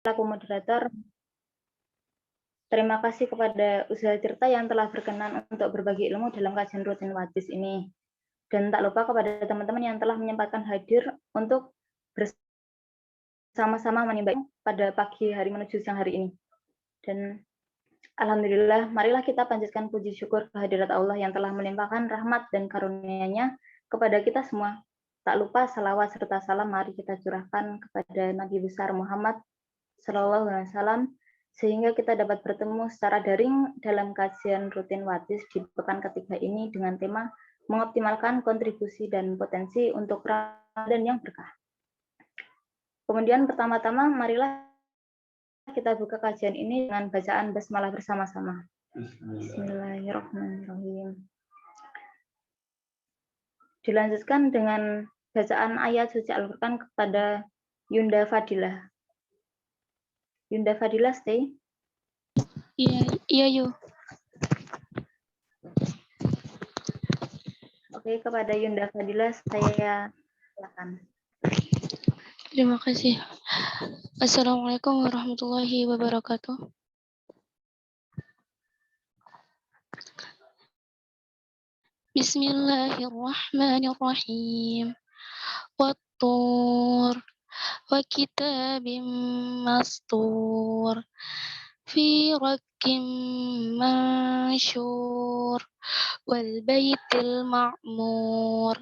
selaku moderator. Terima kasih kepada Usaha Tirta yang telah berkenan untuk berbagi ilmu dalam kajian rutin Wadis ini. Dan tak lupa kepada teman-teman yang telah menyempatkan hadir untuk bersama-sama menimba pada pagi hari menuju siang hari ini. Dan alhamdulillah, marilah kita panjatkan puji syukur kehadirat Allah yang telah melimpahkan rahmat dan karunia-Nya kepada kita semua. Tak lupa salawat serta salam mari kita curahkan kepada Nabi besar Muhammad SAW, sehingga kita dapat bertemu secara daring dalam kajian rutin Wadis di pekan ketiga ini dengan tema mengoptimalkan kontribusi dan potensi untuk Ramadan yang berkah. Kemudian pertama-tama marilah kita buka kajian ini dengan bacaan basmalah bersama-sama. Bismillahirrahmanirrahim. Dilanjutkan dengan bacaan ayat suci Al-Quran kepada Yunda Fadilah. Yunda Fadilah, stay. Iya, yuk. Oke, kepada Yunda Fadilah saya silakan. Terima kasih. Assalamualaikum warahmatullahi wabarakatuh. Bismillahirrahmanirrahim. Wat-tur wa kitabim mastur fi rakim mansyur wal baitil ma'mur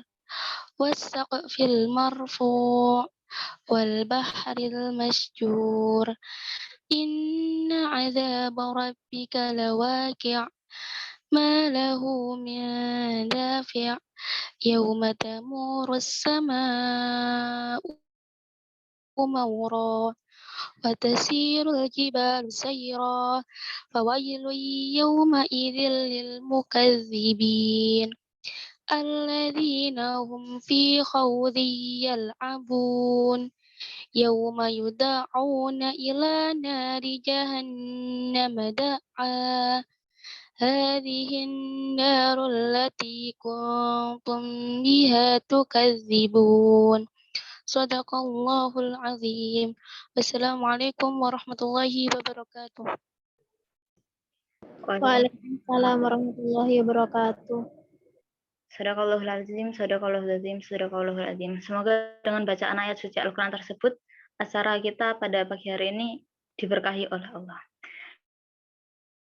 was saqfil marfu' wal bahril masjur inna 'adzaba rabbika lawaqi' ma lahu min dafi' yawma tamuru as-samaa'u mawra wa tasirul jibalu sayra fawailun yawma idzil lil mukazzibin alladzina hum fi khawdin yal'abun yawma yud'auna ila nari jahannam da'a hadhihi an-naru allati kuntum biha tukadzibun. Shadaqallahul azim. Wassalamualaikum warahmatullahi wabarakatuh. Waalaikumsalam warahmatullahi wabarakatuh. Shadaqallahul azim, shadaqallahul azim, shadaqallahul azim. Semoga dengan bacaan ayat suci Al-Quran tersebut, acara kita pada pagi hari ini diberkahi oleh Allah.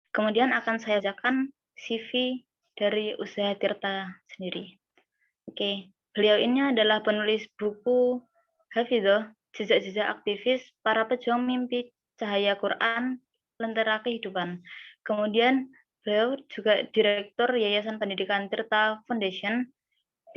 Kemudian akan saya bacakan CV dari Usaha Tirta sendiri. Oke, beliau ini adalah penulis buku Hafidhoh, Jejak-jejak aktivis para pejuang mimpi cahaya Quran, Lentera Kehidupan. Kemudian beliau juga Direktur Yayasan Pendidikan Tirta Foundation,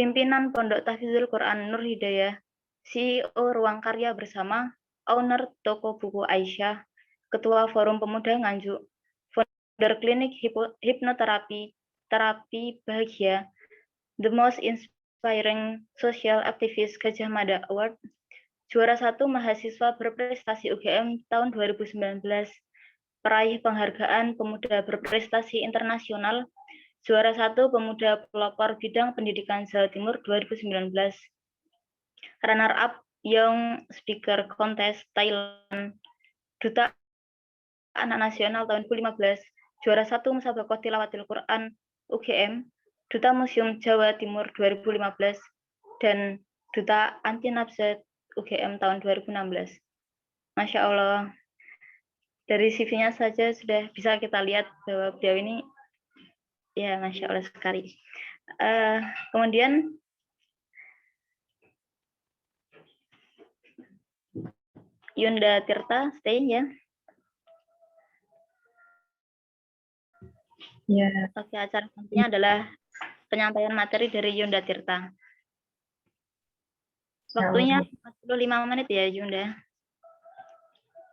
pimpinan Pondok Tahfidzul Quran Nur Hidayah, CEO Ruang Karya Bersama, owner toko buku Aisyah, Ketua Forum Pemuda Nganjuk, founder klinik hipnoterapi terapi bahagia, the most inspiring social activist Gajah Mada Award, juara 1 mahasiswa berprestasi UGM tahun 2019, peraih penghargaan pemuda berprestasi internasional, juara 1 pemuda pelopor bidang pendidikan Jawa Timur 2019, runner up Young Speaker Contest Thailand, Duta Anak Nasional tahun 2015, juara 1 Musabaqah Tilawatil Quran UGM, Duta Museum Jawa Timur 2015, dan Duta Anti Nafsa UGM tahun 2016. Masya Allah, dari CV-nya saja sudah bisa kita lihat bahwa beliau ini, ya Masya Allah sekali. Kemudian, Yunda Tirta, stay ya. Ya. Oke, acara selanjutnya adalah penyampaian materi dari Yunda Tirta. Waktunya 45 menit ya, Yunda.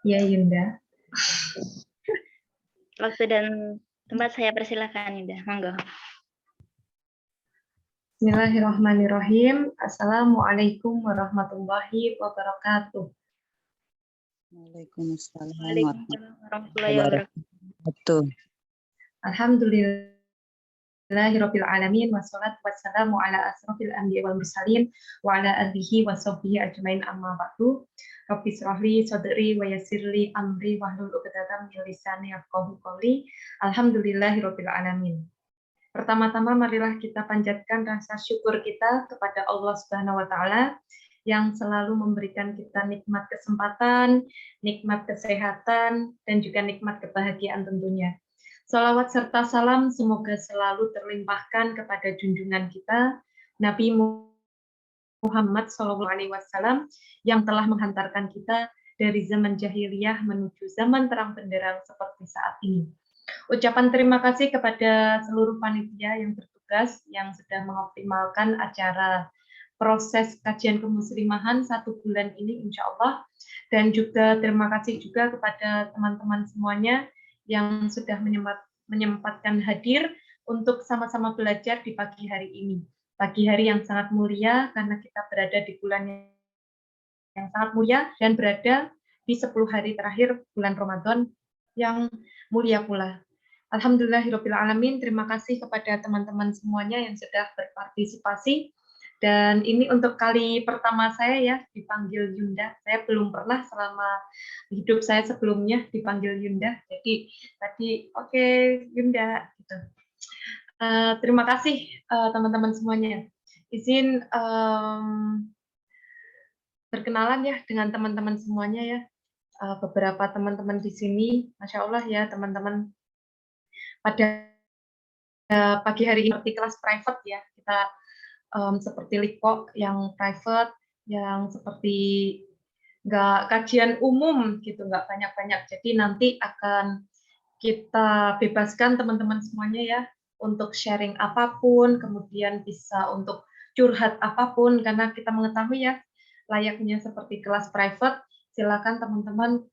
Ya, Yunda. Waktu dan tempat saya persilakan, Yunda. Monggo. Bismillahirrahmanirrahim. Assalamualaikum warahmatullahi wabarakatuh. Waalaikumsalam Waalaikumsalam warahmatullahi wabarakatuh. Betul. Alhamdulillah Alhamdulillahirabbil alamin wassalatu wassalamu ala asrofil anbiya'i wal mursalin wa ala alihi wa sahbihi ajmain amma ba'du. Rabbi shrahli sadri wa yassirli amri wahlul 'uqdatam min lisani yafqahu qawli. Alhamdulillahirabbil alamin. Pertama-tama marilah kita panjatkan rasa syukur kita kepada Allah Subhanahu wa taala yang selalu memberikan kita nikmat kesempatan, nikmat kesehatan, dan juga nikmat kebahagiaan tentunya. Salawat serta salam semoga selalu terlimpahkan kepada junjungan kita, Nabi Muhammad SAW, yang telah menghantarkan kita dari zaman jahiliyah menuju zaman terang benderang seperti saat ini. Ucapan terima kasih kepada seluruh panitia yang bertugas, yang sudah mengoptimalkan acara proses kajian kemuslimahan 1 bulan ini insya Allah, dan juga terima kasih juga kepada teman-teman semuanya yang sudah menyempatkan hadir untuk sama-sama belajar di pagi hari ini. Pagi hari yang sangat mulia karena kita berada di bulan yang sangat mulia dan berada di 10 hari terakhir bulan Ramadan yang mulia pula. Alhamdulillahirabbil alamin, terima kasih kepada teman-teman semuanya yang sudah berpartisipasi. Dan ini untuk kali pertama saya ya dipanggil Yunda. Saya belum pernah selama hidup saya sebelumnya dipanggil Yunda. Jadi tadi oke, Yunda gitu. Terima kasih teman-teman semuanya. Izin berkenalan ya dengan teman-teman semuanya ya. Beberapa teman-teman di sini, Masya Allah ya teman-teman, pada pagi hari ini seperti kelas private ya, kita seperti Likpok yang private, yang seperti nggak kajian umum gitu, nggak banyak-banyak. Jadi nanti akan kita bebaskan teman-teman semuanya ya untuk sharing apapun, kemudian bisa untuk curhat apapun, karena kita mengetahui ya layaknya seperti kelas private, silakan teman-teman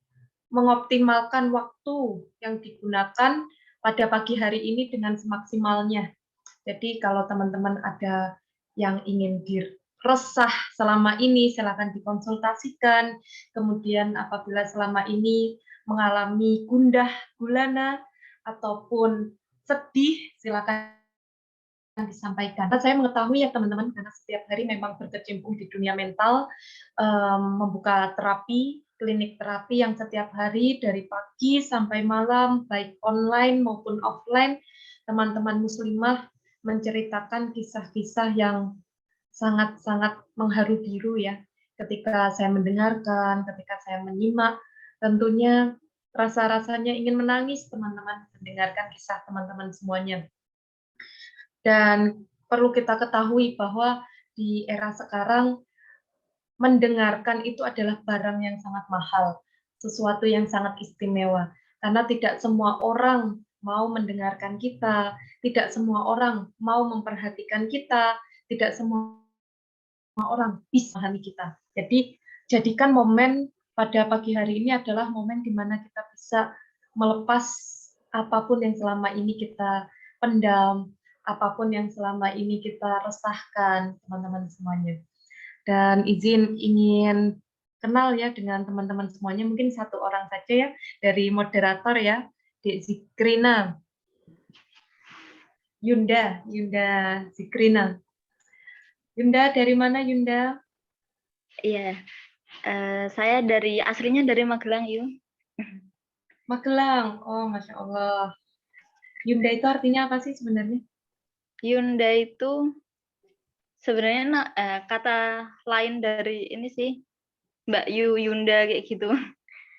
mengoptimalkan waktu yang digunakan pada pagi hari ini dengan semaksimalnya. Jadi kalau teman-teman ada yang ingin diresah selama ini, silakan dikonsultasikan. Kemudian apabila selama ini mengalami gundah gulana ataupun sedih, silakan disampaikan. Saya mengetahui ya teman-teman, karena setiap hari memang berkecimpung di dunia mental, membuka terapi, klinik terapi yang setiap hari dari pagi sampai malam, baik online maupun offline, teman-teman muslimah menceritakan kisah-kisah yang sangat-sangat mengharu biru ya. Ketika saya mendengarkan, ketika saya menyimak, tentunya rasa-rasanya ingin menangis teman-teman mendengarkan kisah teman-teman semuanya. Dan perlu kita ketahui bahwa di era sekarang mendengarkan itu adalah barang yang sangat mahal, sesuatu yang sangat istimewa. Karena tidak semua orang mau mendengarkan kita, tidak semua orang mau memperhatikan kita, tidak semua orang bisa memahami kita. Jadi jadikan momen pada pagi hari ini adalah momen di mana kita bisa melepas apapun yang selama ini kita pendam, apapun yang selama ini kita resahkan, teman-teman semuanya. Dan izin ingin kenal ya dengan teman-teman semuanya, mungkin satu orang saja ya dari moderator ya, Dek Zikrina. Yunda Zikrina. Yunda, dari mana Yunda? Iya, saya aslinya dari Magelang, Yu. Magelang, oh Masya Allah. Yunda itu artinya apa sih sebenarnya? Yunda itu sebenarnya kata lain dari ini sih, Mbak Yunda kayak gitu.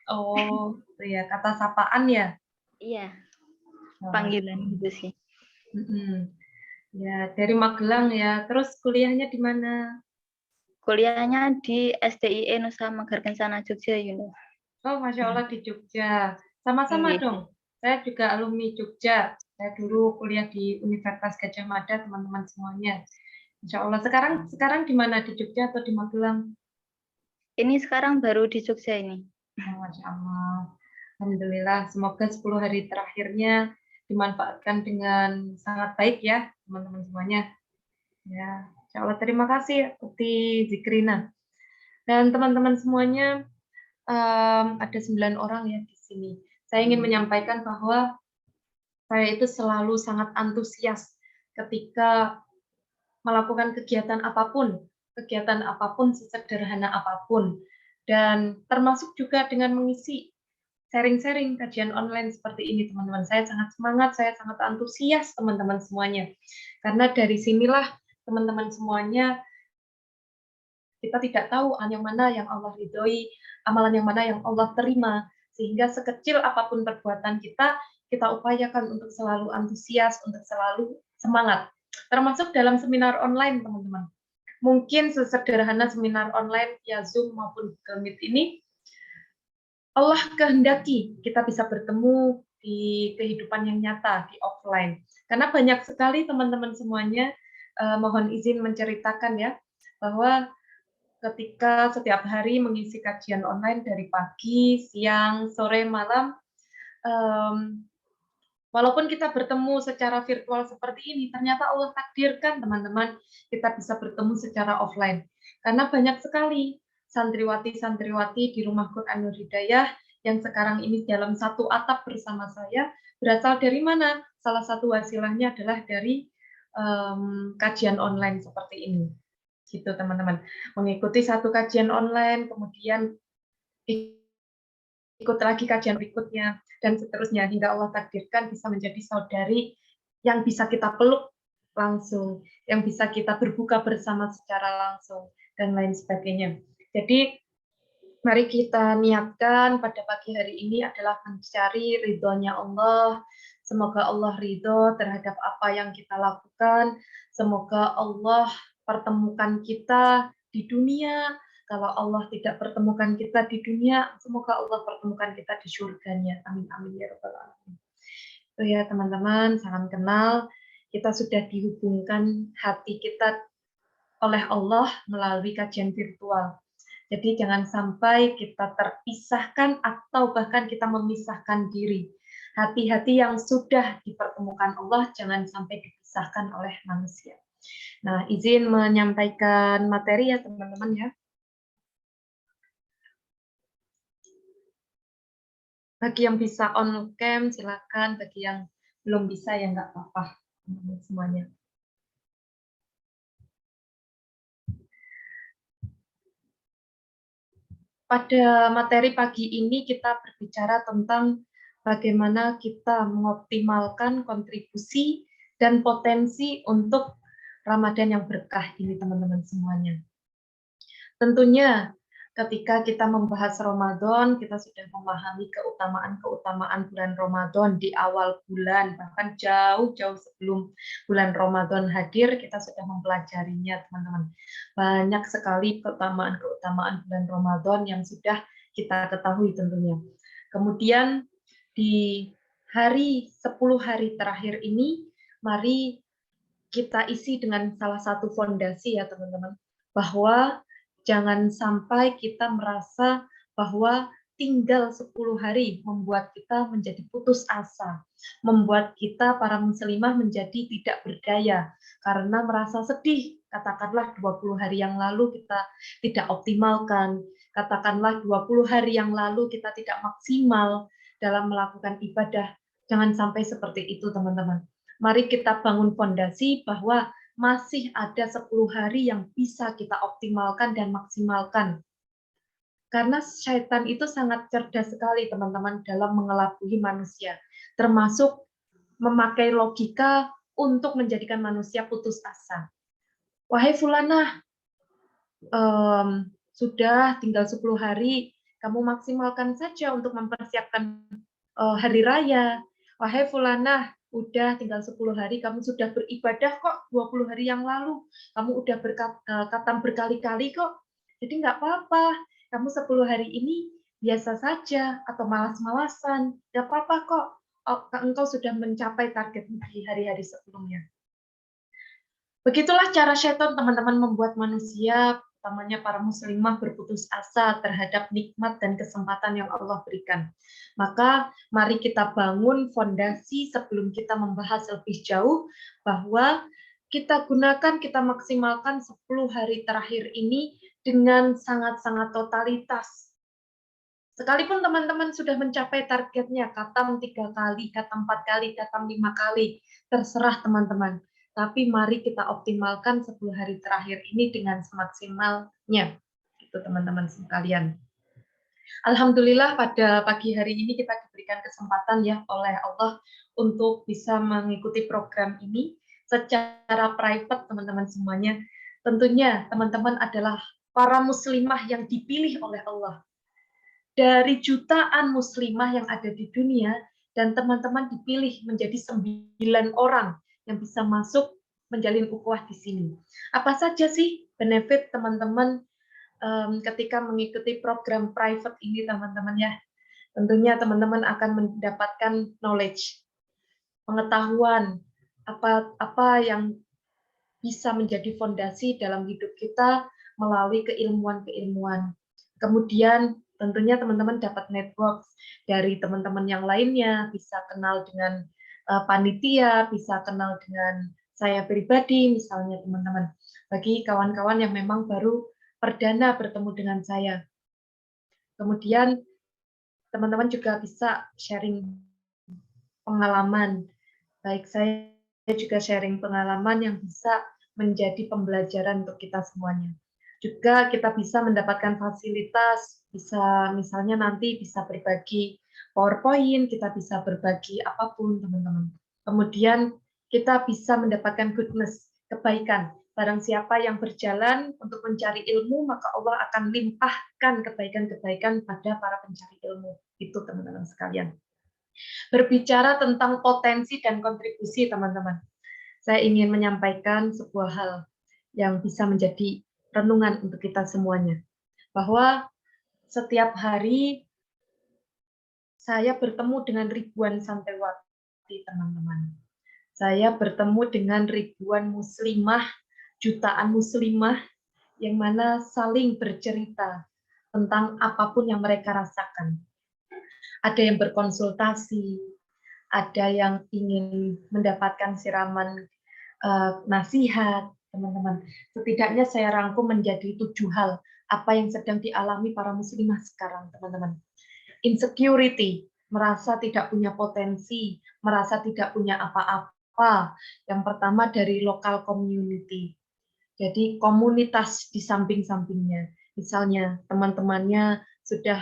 Oh, itu ya, kata sapaan ya? Iya, Oh, panggilan gitu sih. Ya, dari Magelang ya. Terus kuliahnya di mana? Kuliahnya di SDIE Nusa Mekar Kencana Jogja, Yunda. Oh, Masya Allah di Jogja. Sama-sama dong. Saya juga alumni Jogja. Saya dulu kuliah di Universitas Gadjah Mada, teman-teman semuanya. Insya Allah. Sekarang di mana? Di Jogja atau di Magelang? Ini sekarang baru di Jogja ini. Oh, Masya Allah. Alhamdulillah. Semoga 10 hari terakhirnya dimanfaatkan dengan sangat baik ya, teman-teman semuanya. Ya, Insya Allah. Terima kasih, Ukti Zikrina. Dan teman-teman semuanya, ada 9 orang ya di sini. Saya ingin menyampaikan bahwa saya itu selalu sangat antusias ketika melakukan kegiatan apapun sesederhana apapun, dan termasuk juga dengan mengisi sharing-sharing kajian online seperti ini, teman-teman. Saya sangat semangat, saya sangat antusias, teman-teman semuanya. Karena dari sinilah teman-teman semuanya, kita tidak tahu yang mana yang Allah ridhoi, amalan yang mana yang Allah terima, sehingga sekecil apapun perbuatan kita, kita upayakan untuk selalu antusias, untuk selalu semangat. Termasuk dalam seminar online, teman-teman. Mungkin sesederhana seminar online, ya Zoom maupun Google Meet ini, Allah kehendaki kita bisa bertemu di kehidupan yang nyata, di offline. Karena banyak sekali teman-teman semuanya, mohon izin menceritakan ya, bahwa ketika setiap hari mengisi kajian online dari pagi, siang, sore, malam, walaupun kita bertemu secara virtual seperti ini, ternyata Allah takdirkan teman-teman kita bisa bertemu secara offline. Karena banyak sekali santriwati-santriwati di Rumah Quran Nur Hidayah yang sekarang ini dalam satu atap bersama saya, berasal dari mana? Salah satu wasilahnya adalah dari kajian online seperti ini. Gitu teman-teman, mengikuti satu kajian online, kemudian ikut lagi kajian berikutnya, dan seterusnya, hingga Allah takdirkan bisa menjadi saudari yang bisa kita peluk langsung, yang bisa kita berbuka bersama secara langsung, dan lain sebagainya. Jadi, mari kita niatkan pada pagi hari ini adalah mencari ridhonya Allah. Semoga Allah ridho terhadap apa yang kita lakukan. Semoga Allah pertemukan kita di dunia. Kalau Allah tidak pertemukan kita di dunia, semoga Allah pertemukan kita di surganya. Amin, amin, ya Rabbal Alamin. Itu ya teman-teman, salam kenal. Kita sudah dihubungkan hati kita oleh Allah melalui kajian virtual. Jadi jangan sampai kita terpisahkan atau bahkan kita memisahkan diri. Hati-hati yang sudah dipertemukan Allah jangan sampai dipisahkan oleh manusia. Nah, izin menyampaikan materi ya teman-teman ya. Bagi yang bisa on cam silakan, bagi yang belum bisa ya nggak apa-apa semuanya. Pada materi pagi ini kita berbicara tentang bagaimana kita mengoptimalkan kontribusi dan potensi untuk Ramadan yang berkah ini teman-teman semuanya. Tentunya ketika kita membahas Ramadan, kita sudah memahami keutamaan-keutamaan bulan Ramadan di awal bulan, bahkan jauh-jauh sebelum bulan Ramadan hadir, kita sudah mempelajarinya, teman-teman. Banyak sekali keutamaan-keutamaan bulan Ramadan yang sudah kita ketahui tentunya. Kemudian di 10 hari terakhir ini, mari kita isi dengan salah satu fondasi ya teman-teman, bahwa jangan sampai kita merasa bahwa tinggal 10 hari membuat kita menjadi putus asa, membuat kita para muslimah menjadi tidak berdaya, karena merasa sedih, katakanlah 20 hari yang lalu kita tidak optimalkan, katakanlah 20 hari yang lalu kita tidak maksimal dalam melakukan ibadah, jangan sampai seperti itu teman-teman. Mari kita bangun fondasi bahwa masih ada 10 hari yang bisa kita optimalkan dan maksimalkan. Karena syaitan itu sangat cerdas sekali teman-teman dalam mengelabui manusia. Termasuk memakai logika untuk menjadikan manusia putus asa. Wahai fulanah, sudah tinggal 10 hari, kamu maksimalkan saja untuk mempersiapkan hari raya. Wahai fulanah, udah tinggal 10 hari, kamu sudah beribadah kok 20 hari yang lalu. Kamu udah khatam berkali-kali kok. Jadi nggak apa-apa. Kamu 10 hari ini biasa saja atau malas-malasan. Nggak apa-apa kok. Engkau sudah mencapai target di hari-hari sebelumnya. Begitulah cara syaitan teman-teman membuat manusia, utamanya para muslimah, berputus asa terhadap nikmat dan kesempatan yang Allah berikan. Maka mari kita bangun fondasi sebelum kita membahas lebih jauh, bahwa kita maksimalkan 10 hari terakhir ini dengan sangat-sangat totalitas. Sekalipun teman-teman sudah mencapai targetnya, khatam 3 kali, khatam 4 kali, khatam 5 kali, terserah teman-teman. tapi mari kita optimalkan 10 hari terakhir ini dengan semaksimalnya. Itu teman-teman sekalian. Alhamdulillah pada pagi hari ini kita diberikan kesempatan ya oleh Allah untuk bisa mengikuti program ini secara private teman-teman semuanya. Tentunya teman-teman adalah para muslimah yang dipilih oleh Allah. Dari jutaan muslimah yang ada di dunia, dan teman-teman dipilih menjadi 9 orang yang bisa masuk menjalin ukhuwah di sini. Apa saja sih benefit teman-teman ketika mengikuti program private ini teman-teman ya? Tentunya teman-teman akan mendapatkan knowledge, pengetahuan, apa yang bisa menjadi fondasi dalam hidup kita melalui keilmuan-keilmuan. Kemudian tentunya teman-teman dapat network dari teman-teman yang lainnya, bisa kenal dengan panitia, bisa kenal dengan saya pribadi misalnya teman-teman. Bagi kawan-kawan yang memang baru perdana bertemu dengan saya. Kemudian teman-teman juga bisa sharing pengalaman. Baik saya juga sharing pengalaman yang bisa menjadi pembelajaran untuk kita semuanya. Juga kita bisa mendapatkan fasilitas, bisa misalnya nanti bisa berbagi PowerPoint, kita bisa berbagi apapun teman-teman. Kemudian kita bisa mendapatkan goodness, kebaikan. Barang siapa yang berjalan untuk mencari ilmu, maka Allah akan limpahkan kebaikan-kebaikan pada para pencari ilmu. Itu teman-teman sekalian. Berbicara tentang potensi dan kontribusi teman-teman, saya ingin menyampaikan sebuah hal yang bisa menjadi renungan untuk kita semuanya. Bahwa setiap hari saya bertemu dengan ribuan santriwati teman-teman. Saya bertemu dengan ribuan muslimah, jutaan muslimah yang mana saling bercerita tentang apapun yang mereka rasakan. Ada yang berkonsultasi, ada yang ingin mendapatkan siraman nasihat, teman-teman. Setidaknya saya rangkum menjadi 7 hal apa yang sedang dialami para muslimah sekarang, teman-teman. Insecurity, merasa tidak punya potensi, merasa tidak punya apa-apa. Yang pertama dari local community. Jadi komunitas di samping-sampingnya. Misalnya teman-temannya sudah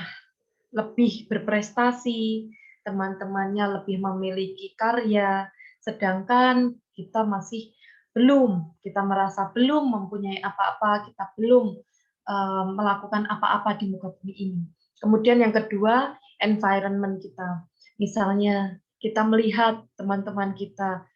lebih berprestasi, teman-temannya lebih memiliki karya, sedangkan kita masih belum, kita merasa belum mempunyai apa-apa, kita belum melakukan apa-apa di muka bumi ini. Kemudian yang kedua, environment kita. Misalnya kita melihat teman-teman kita,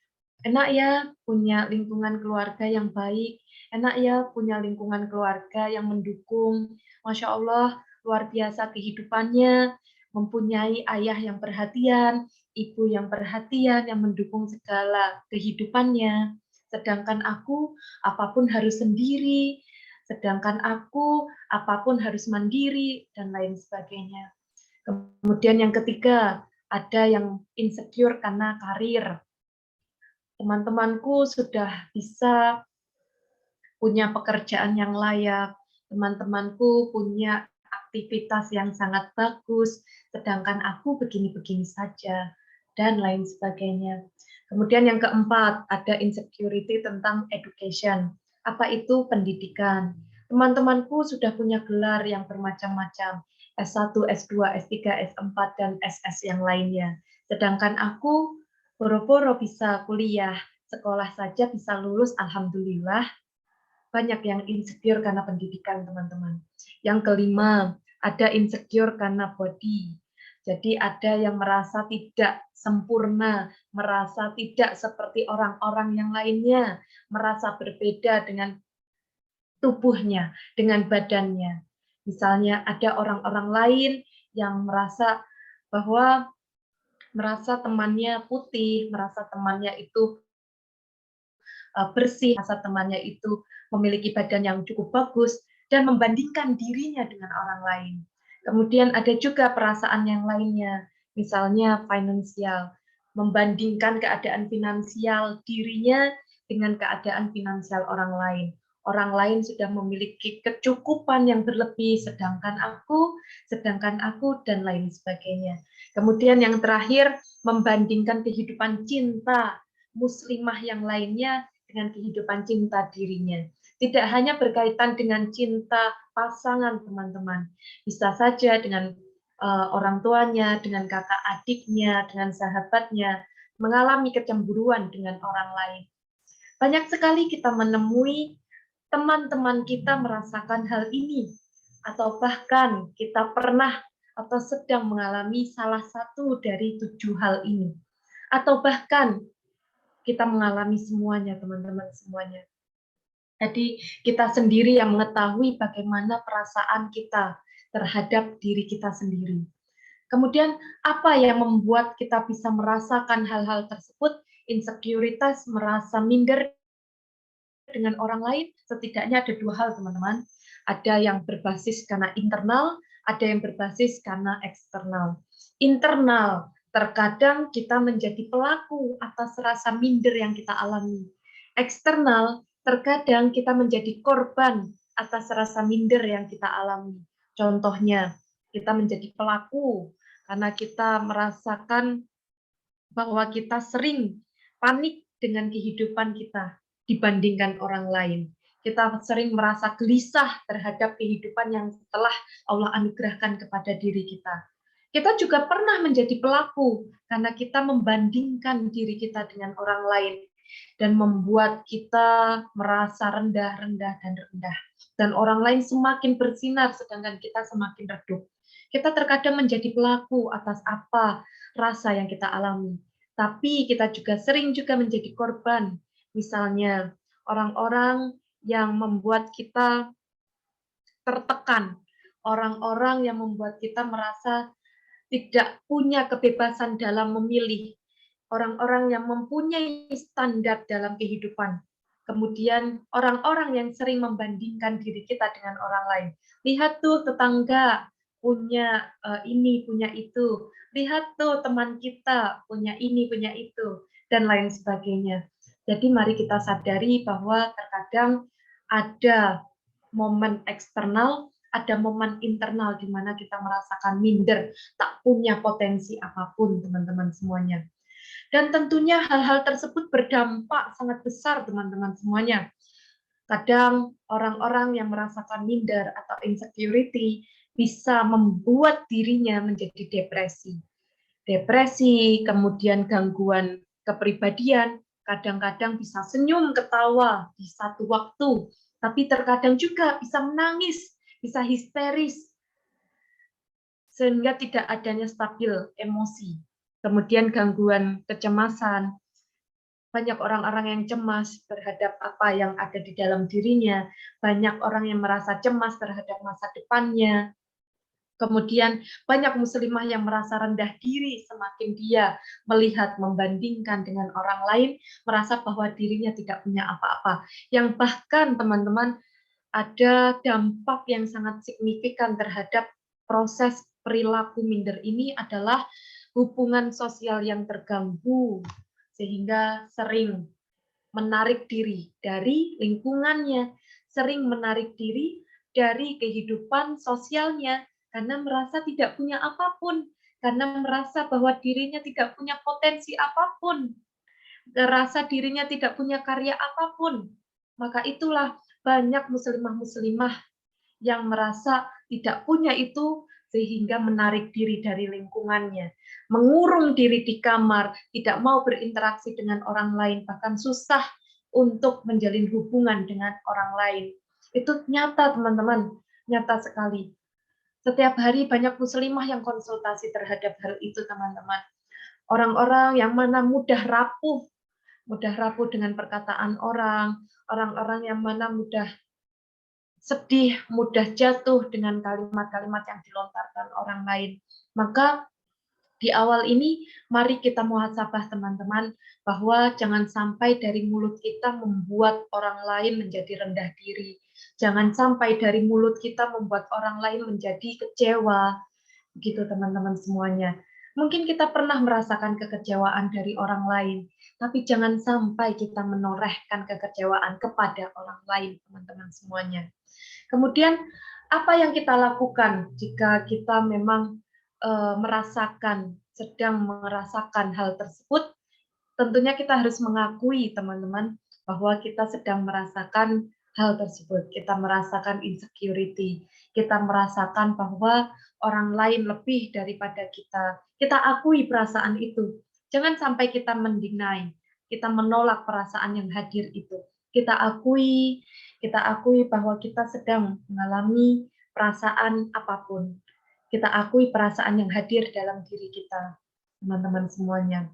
enak ya punya lingkungan keluarga yang baik, enak ya punya lingkungan keluarga yang mendukung, Masya Allah, luar biasa kehidupannya, mempunyai ayah yang perhatian, ibu yang perhatian, yang mendukung segala kehidupannya. Sedangkan aku, apapun harus sendiri, sedangkan aku, apapun harus mandiri, dan lain sebagainya. Kemudian yang ketiga, ada yang insecure karena karir. Teman-temanku sudah bisa punya pekerjaan yang layak, teman-temanku punya aktivitas yang sangat bagus, sedangkan aku begini-begini saja, dan lain sebagainya. Kemudian yang keempat, ada insecurity tentang education. Apa itu pendidikan? Teman-temanku sudah punya gelar yang bermacam-macam, S1, S2, S3, S4, dan SS yang lainnya. Sedangkan aku boro-boro bisa kuliah, sekolah saja bisa lulus, alhamdulillah. Banyak yang insecure karena pendidikan, teman-teman. Yang kelima, ada insecure karena body. Jadi ada yang merasa tidak sempurna, merasa tidak seperti orang-orang yang lainnya, merasa berbeda dengan tubuhnya, dengan badannya. Misalnya ada orang-orang lain yang merasa bahwa merasa temannya putih, merasa temannya itu bersih, merasa temannya itu memiliki badan yang cukup bagus, dan membandingkan dirinya dengan orang lain. Kemudian ada juga perasaan yang lainnya, misalnya finansial, membandingkan keadaan finansial dirinya dengan keadaan finansial orang lain. Orang lain sudah memiliki kecukupan yang berlebih, sedangkan aku, dan lain sebagainya. Kemudian yang terakhir, membandingkan kehidupan cinta muslimah yang lainnya dengan kehidupan cinta dirinya. Tidak hanya berkaitan dengan cinta pasangan, teman-teman. Bisa saja dengan orang tuanya, dengan kakak adiknya, dengan sahabatnya, mengalami kecemburuan dengan orang lain. Banyak sekali kita menemui teman-teman kita merasakan hal ini, atau bahkan kita pernah atau sedang mengalami salah satu dari 7 hal ini. Atau bahkan kita mengalami semuanya, teman-teman semuanya. Jadi kita sendiri yang mengetahui bagaimana perasaan kita terhadap diri kita sendiri. Kemudian apa yang membuat kita bisa merasakan hal-hal tersebut? Insekuritas, merasa minder dengan orang lain, setidaknya ada 2 hal, teman-teman. Ada yang berbasis karena internal, ada yang berbasis karena eksternal. Internal, terkadang kita menjadi pelaku atas rasa minder yang kita alami. Eksternal, terkadang kita menjadi korban atas rasa minder yang kita alami. Contohnya, kita menjadi pelaku karena kita merasakan bahwa kita sering panik dengan kehidupan kita dibandingkan orang lain. Kita sering merasa gelisah terhadap kehidupan yang telah Allah anugerahkan kepada diri kita. Kita juga pernah menjadi pelaku karena kita membandingkan diri kita dengan orang lain dan membuat kita merasa rendah, dan rendah. Dan orang lain semakin bersinar sedangkan kita semakin redup. Kita terkadang menjadi pelaku atas apa rasa yang kita alami. Tapi kita juga sering juga menjadi korban. Misalnya orang-orang yang membuat kita tertekan, orang-orang yang membuat kita merasa tidak punya kebebasan dalam memilih, orang-orang yang mempunyai standar dalam kehidupan. Kemudian orang-orang yang sering membandingkan diri kita dengan orang lain. Lihat tuh tetangga punya ini, punya itu. Lihat tuh teman kita punya ini, punya itu, dan lain sebagainya. Jadi mari kita sadari bahwa terkadang ada momen eksternal, ada momen internal di mana kita merasakan minder, tak punya potensi apapun, teman-teman semuanya. Dan tentunya hal-hal tersebut berdampak sangat besar, teman-teman semuanya. Kadang orang-orang yang merasakan minder atau insecurity bisa membuat dirinya menjadi depresi. Depresi, kemudian gangguan kepribadian, kadang-kadang bisa senyum, ketawa di satu waktu, tapi terkadang juga bisa menangis, bisa histeris, sehingga tidak adanya stabil emosi. Kemudian gangguan kecemasan, banyak orang-orang yang cemas terhadap apa yang ada di dalam dirinya, banyak orang yang merasa cemas terhadap masa depannya. Kemudian banyak muslimah yang merasa rendah diri semakin dia melihat membandingkan dengan orang lain, merasa bahwa dirinya tidak punya apa-apa. Yang bahkan teman-teman ada dampak yang sangat signifikan terhadap proses perilaku minder ini adalah hubungan sosial yang terganggu, sehingga sering menarik diri dari lingkungannya, sering menarik diri dari kehidupan sosialnya, karena merasa tidak punya apapun, karena merasa bahwa dirinya tidak punya potensi apapun, merasa dirinya tidak punya karya apapun. Maka itulah banyak muslimah-muslimah yang merasa tidak punya itu, sehingga menarik diri dari lingkungannya, mengurung diri di kamar, tidak mau berinteraksi dengan orang lain, bahkan susah untuk menjalin hubungan dengan orang lain. Itu nyata, teman-teman, nyata sekali. Setiap hari banyak muslimah yang konsultasi terhadap hal itu, teman-teman. Orang-orang yang mana mudah rapuh dengan perkataan orang, orang-orang yang mana mudah sedih, mudah jatuh dengan kalimat-kalimat yang dilontarkan orang lain. Maka di awal ini, mari kita muhasabah, teman-teman, bahwa jangan sampai dari mulut kita membuat orang lain menjadi rendah diri. Jangan sampai dari mulut kita membuat orang lain menjadi kecewa. Begitu, teman-teman semuanya. Mungkin kita pernah merasakan kekecewaan dari orang lain, tapi jangan sampai kita menorehkan kekecewaan kepada orang lain, teman-teman semuanya. Kemudian, apa yang kita lakukan jika kita memang sedang merasakan hal tersebut? Tentunya kita harus mengakui, teman-teman, bahwa kita sedang merasakan hal tersebut, kita merasakan insecurity, kita merasakan bahwa orang lain lebih daripada kita. Kita akui perasaan itu. Jangan sampai kita mendeny, kita menolak perasaan yang hadir itu. Kita akui bahwa kita sedang mengalami perasaan apapun. Kita akui perasaan yang hadir dalam diri kita, teman-teman semuanya.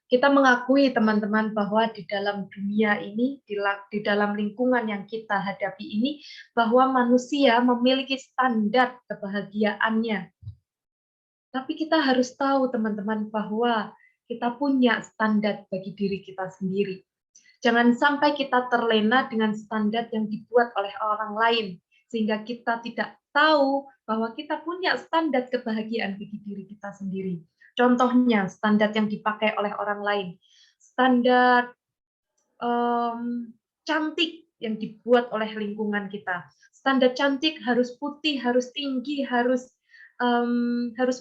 Kita mengakui teman-teman bahwa di dalam dunia ini, di dalam lingkungan yang kita hadapi ini, bahwa manusia memiliki standar kebahagiaannya. Tapi kita harus tahu teman-teman bahwa kita punya standar bagi diri kita sendiri. Jangan sampai kita terlena dengan standar yang dibuat oleh orang lain, sehingga kita tidak tahu bahwa kita punya standar kebahagiaan bagi diri kita sendiri. Contohnya, standar yang dipakai oleh orang lain. Standar cantik yang dibuat oleh lingkungan kita. Standar cantik harus putih, harus tinggi, harus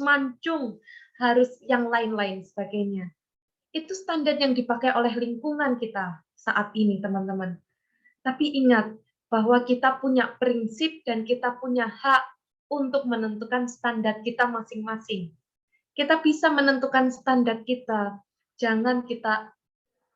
mancung, harus yang lain-lain sebagainya. Itu standar yang dipakai oleh lingkungan kita saat ini, teman-teman. Tapi ingat bahwa kita punya prinsip dan kita punya hak untuk menentukan standar kita masing-masing. Kita bisa menentukan standar kita. Jangan kita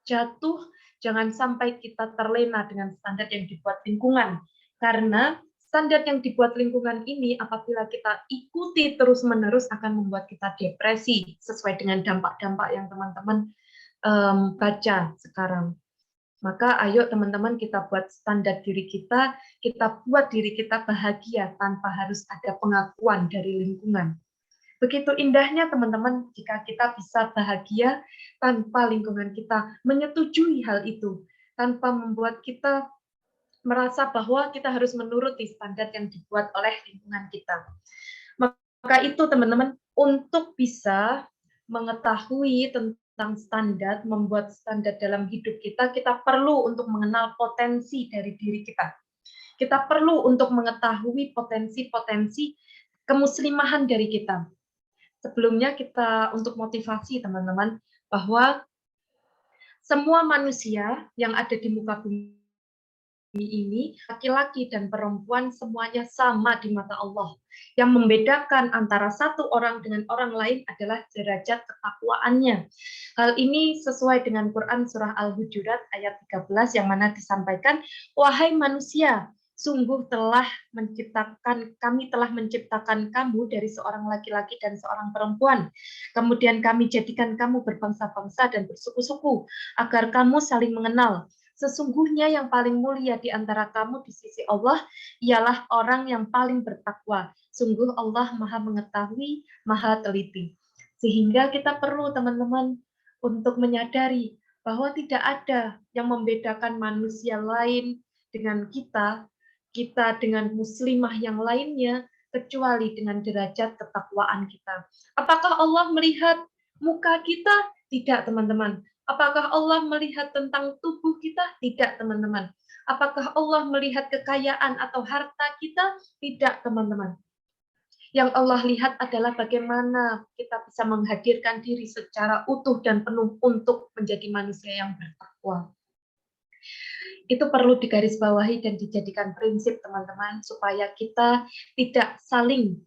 jatuh, jangan sampai kita terlena dengan standar yang dibuat lingkungan. Karena standar yang dibuat lingkungan ini apabila kita ikuti terus-menerus akan membuat kita depresi sesuai dengan dampak-dampak yang teman-teman baca sekarang. Maka ayo teman-teman kita buat standar diri kita buat diri kita bahagia tanpa harus ada pengakuan dari lingkungan. Begitu indahnya teman-teman jika kita bisa bahagia tanpa lingkungan kita menyetujui hal itu, tanpa membuat kita merasa bahwa kita harus menuruti standar yang dibuat oleh lingkungan kita. Maka itu teman-teman, untuk bisa mengetahui tentang standar, membuat standar dalam hidup kita, kita perlu untuk mengenal potensi dari diri kita. Kita perlu untuk mengetahui potensi-potensi kemuslimahan dari kita. Sebelumnya kita untuk motivasi teman-teman bahwa semua manusia yang ada di muka bumi ini, laki-laki dan perempuan semuanya sama di mata Allah. Yang membedakan antara satu orang dengan orang lain adalah derajat ketakwaannya. Hal ini sesuai dengan Quran surah Al-Hujurat ayat 13 yang mana disampaikan, wahai manusia, sungguh kami telah menciptakan kamu dari seorang laki-laki dan seorang perempuan. Kemudian kami jadikan kamu berbangsa-bangsa dan bersuku-suku, agar kamu saling mengenal. Sesungguhnya yang paling mulia di antara kamu di sisi Allah ialah orang yang paling bertakwa. Sungguh Allah Maha Mengetahui, Maha Teliti. Sehingga kita perlu teman-teman untuk menyadari bahwa tidak ada yang membedakan manusia lain dengan kita dengan muslimah yang lainnya, kecuali dengan derajat ketakwaan kita. Apakah Allah melihat muka kita? Tidak, teman-teman. Apakah Allah melihat tentang tubuh kita? Tidak, teman-teman. Apakah Allah melihat kekayaan atau harta kita? Tidak, teman-teman. Yang Allah lihat adalah bagaimana kita bisa menghadirkan diri secara utuh dan penuh untuk menjadi manusia yang bertakwa. Itu perlu digarisbawahi dan dijadikan prinsip, teman-teman, supaya kita tidak saling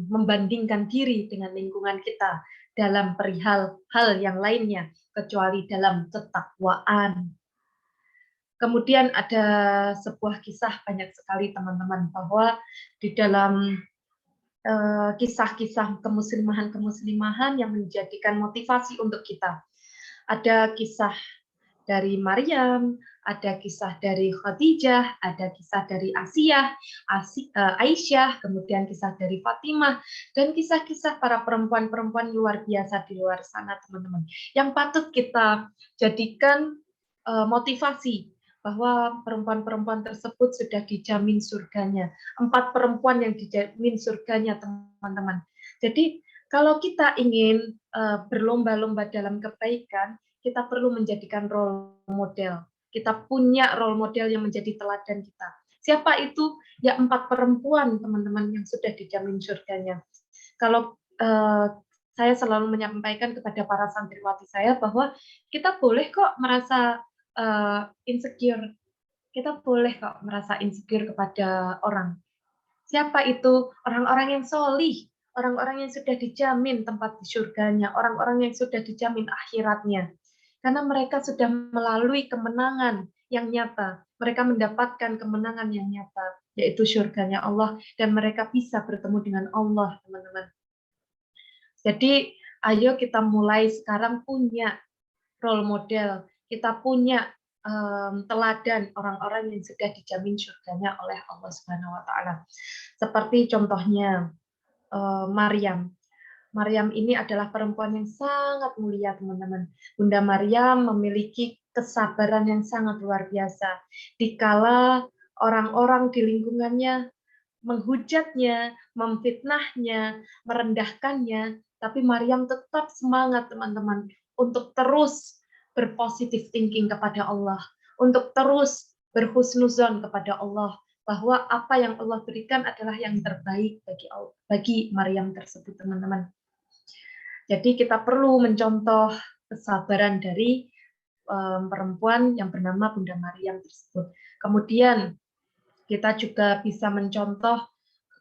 membandingkan diri dengan lingkungan kita dalam perihal hal yang lainnya, kecuali dalam ketakwaan. Kemudian ada sebuah kisah banyak sekali teman-teman, bahwa di dalam kisah-kisah kemuslimahan yang menjadikan motivasi untuk kita. Ada kisah dari Maryam, ada kisah dari Khadijah, ada kisah dari Aisyah, kemudian kisah dari Fatimah, dan kisah-kisah para perempuan-perempuan luar biasa di luar sana, teman-teman. Yang patut kita jadikan motivasi bahwa perempuan-perempuan tersebut sudah dijamin surganya. 4 perempuan yang dijamin surganya, teman-teman. Jadi kalau kita ingin berlomba-lomba dalam kebaikan, kita perlu menjadikan role model. Kita punya role model yang menjadi teladan kita. Siapa itu? Ya 4 perempuan, teman-teman, yang sudah dijamin surganya. Kalau saya selalu menyampaikan kepada para santriwati saya bahwa kita boleh kok merasa insecure. Kita boleh kok merasa insecure kepada orang. Siapa itu? Orang-orang yang solih, orang-orang yang sudah dijamin tempat di surganya, orang-orang yang sudah dijamin akhiratnya. Karena mereka sudah melalui kemenangan yang nyata. Mereka mendapatkan kemenangan yang nyata, yaitu surganya Allah, dan mereka bisa bertemu dengan Allah, teman-teman. Jadi, ayo kita mulai sekarang punya role model, kita punya teladan orang-orang yang sudah dijamin surganya oleh Allah Subhanahu wa taala. Seperti contohnya Maryam. Maryam ini adalah perempuan yang sangat mulia, teman-teman. Bunda Maryam memiliki kesabaran yang sangat luar biasa. Dikala orang-orang di lingkungannya menghujatnya, memfitnahnya, merendahkannya, tapi Maryam tetap semangat, teman-teman, untuk terus berpositif thinking kepada Allah, untuk terus berhusnuzon kepada Allah, bahwa apa yang Allah berikan adalah yang terbaik bagi Maryam tersebut, teman-teman. Jadi kita perlu mencontoh kesabaran dari perempuan yang bernama Bunda Maryam tersebut. Kemudian kita juga bisa mencontoh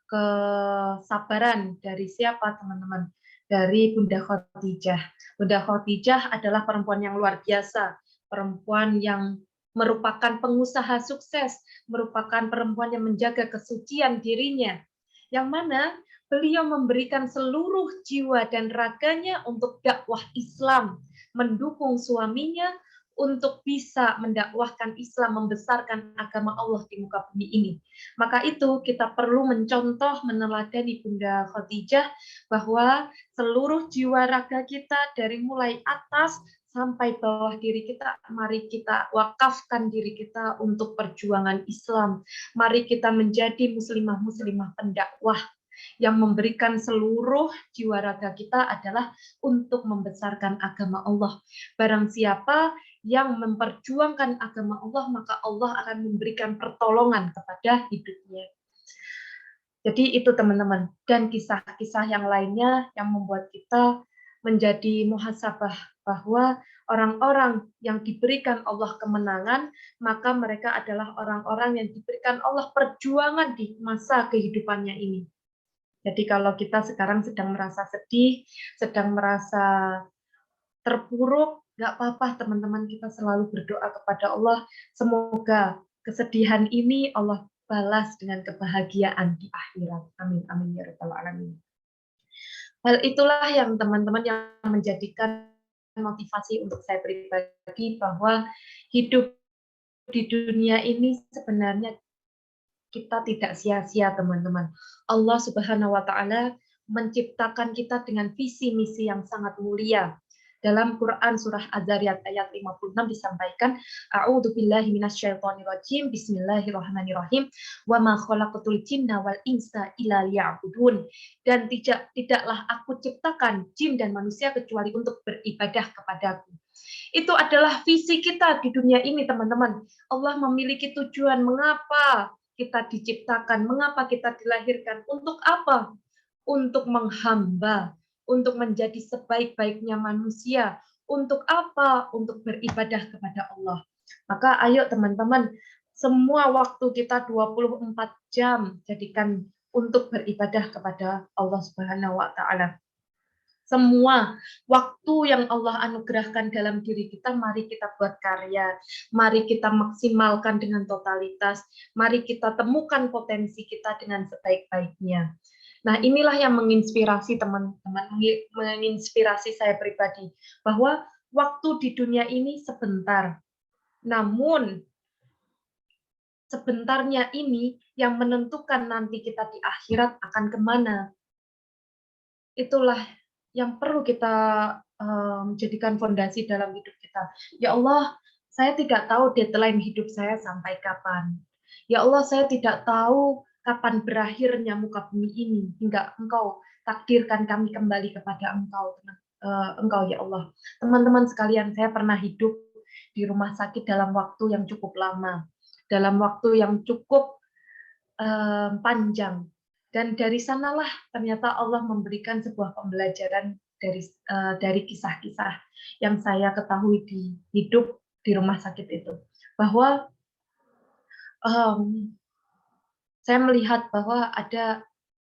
kesabaran dari siapa, teman-teman? Dari Bunda Khadijah. Bunda Khadijah adalah perempuan yang luar biasa, perempuan yang merupakan pengusaha sukses, merupakan perempuan yang menjaga kesucian dirinya, yang mana beliau memberikan seluruh jiwa dan raganya untuk dakwah Islam, mendukung suaminya untuk bisa mendakwahkan Islam, membesarkan agama Allah di muka bumi ini. Maka itu kita perlu mencontoh, meneladani Bunda Khadijah, bahwa seluruh jiwa raga kita dari mulai atas sampai bawah diri kita, mari kita wakafkan diri kita untuk perjuangan Islam. Mari kita menjadi muslimah-muslimah pendakwah yang memberikan seluruh jiwa raga kita adalah untuk membesarkan agama Allah. Barang siapa yang memperjuangkan agama Allah, maka Allah akan memberikan pertolongan kepada hidupnya. Jadi itu, teman-teman, dan kisah-kisah yang lainnya yang membuat kita menjadi muhasabah bahwa orang-orang yang diberikan Allah kemenangan, maka mereka adalah orang-orang yang diberikan Allah perjuangan di masa kehidupannya ini. Jadi kalau kita sekarang sedang merasa sedih, sedang merasa terpuruk, nggak apa-apa, teman-teman, kita selalu berdoa kepada Allah, semoga kesedihan ini Allah balas dengan kebahagiaan di akhirat. Amin, amin, ya rabbal alamin. Hal itulah yang teman-teman yang menjadikan motivasi untuk saya pribadi, bahwa hidup di dunia ini sebenarnya kita tidak sia-sia, teman-teman. Allah Subhanahu wa taala menciptakan kita dengan visi misi yang sangat mulia. Dalam Quran surah Az-Zariyat ayat 56 disampaikan, a'udzubillahi minasyaitonirrajim, bismillahirrahmanirrahim, wa ma khalaqatul jinna wal insa illa liya'budun. Dan tidaklah aku ciptakan jin dan manusia kecuali untuk beribadah kepadaku. Itu adalah visi kita di dunia ini, teman-teman. Allah memiliki tujuan mengapa kita diciptakan, mengapa kita dilahirkan, untuk apa? Untuk menghamba, untuk menjadi sebaik-baiknya manusia. Untuk apa? Untuk beribadah kepada Allah. Maka ayo, teman-teman, semua waktu kita 24 jam jadikan untuk beribadah kepada Allah Subhanahu wa taala. Semua waktu yang Allah anugerahkan dalam diri kita, mari kita buat karya, mari kita maksimalkan dengan totalitas, mari kita temukan potensi kita dengan sebaik-baiknya. Nah, inilah yang menginspirasi teman-teman, menginspirasi saya pribadi, bahwa waktu di dunia ini sebentar, namun sebentarnya ini yang menentukan nanti kita di akhirat akan kemana. Itulah yang perlu kita jadikan fondasi dalam hidup kita. Ya Allah, saya tidak tahu deadline hidup saya sampai kapan. Ya Allah, saya tidak tahu kapan berakhirnya muka bumi ini, hingga Engkau takdirkan kami kembali kepada Engkau, Engkau ya Allah. Teman-teman sekalian, saya pernah hidup di rumah sakit dalam waktu yang cukup lama, dalam waktu yang cukup panjang. Dan dari sanalah ternyata Allah memberikan sebuah pembelajaran dari kisah-kisah yang saya ketahui di hidup di rumah sakit itu, bahwa saya melihat bahwa ada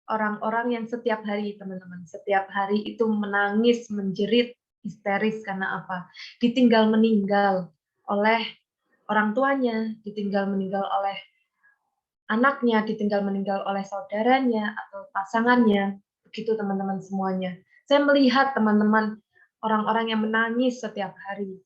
orang-orang yang setiap hari, teman-teman, setiap hari itu menangis, menjerit, histeris karena apa? Ditinggal meninggal oleh orang tuanya, ditinggal meninggal oleh anaknya, ditinggal meninggal oleh saudaranya atau pasangannya. Begitu teman-teman semuanya. Saya melihat teman-teman orang-orang yang menangis setiap hari.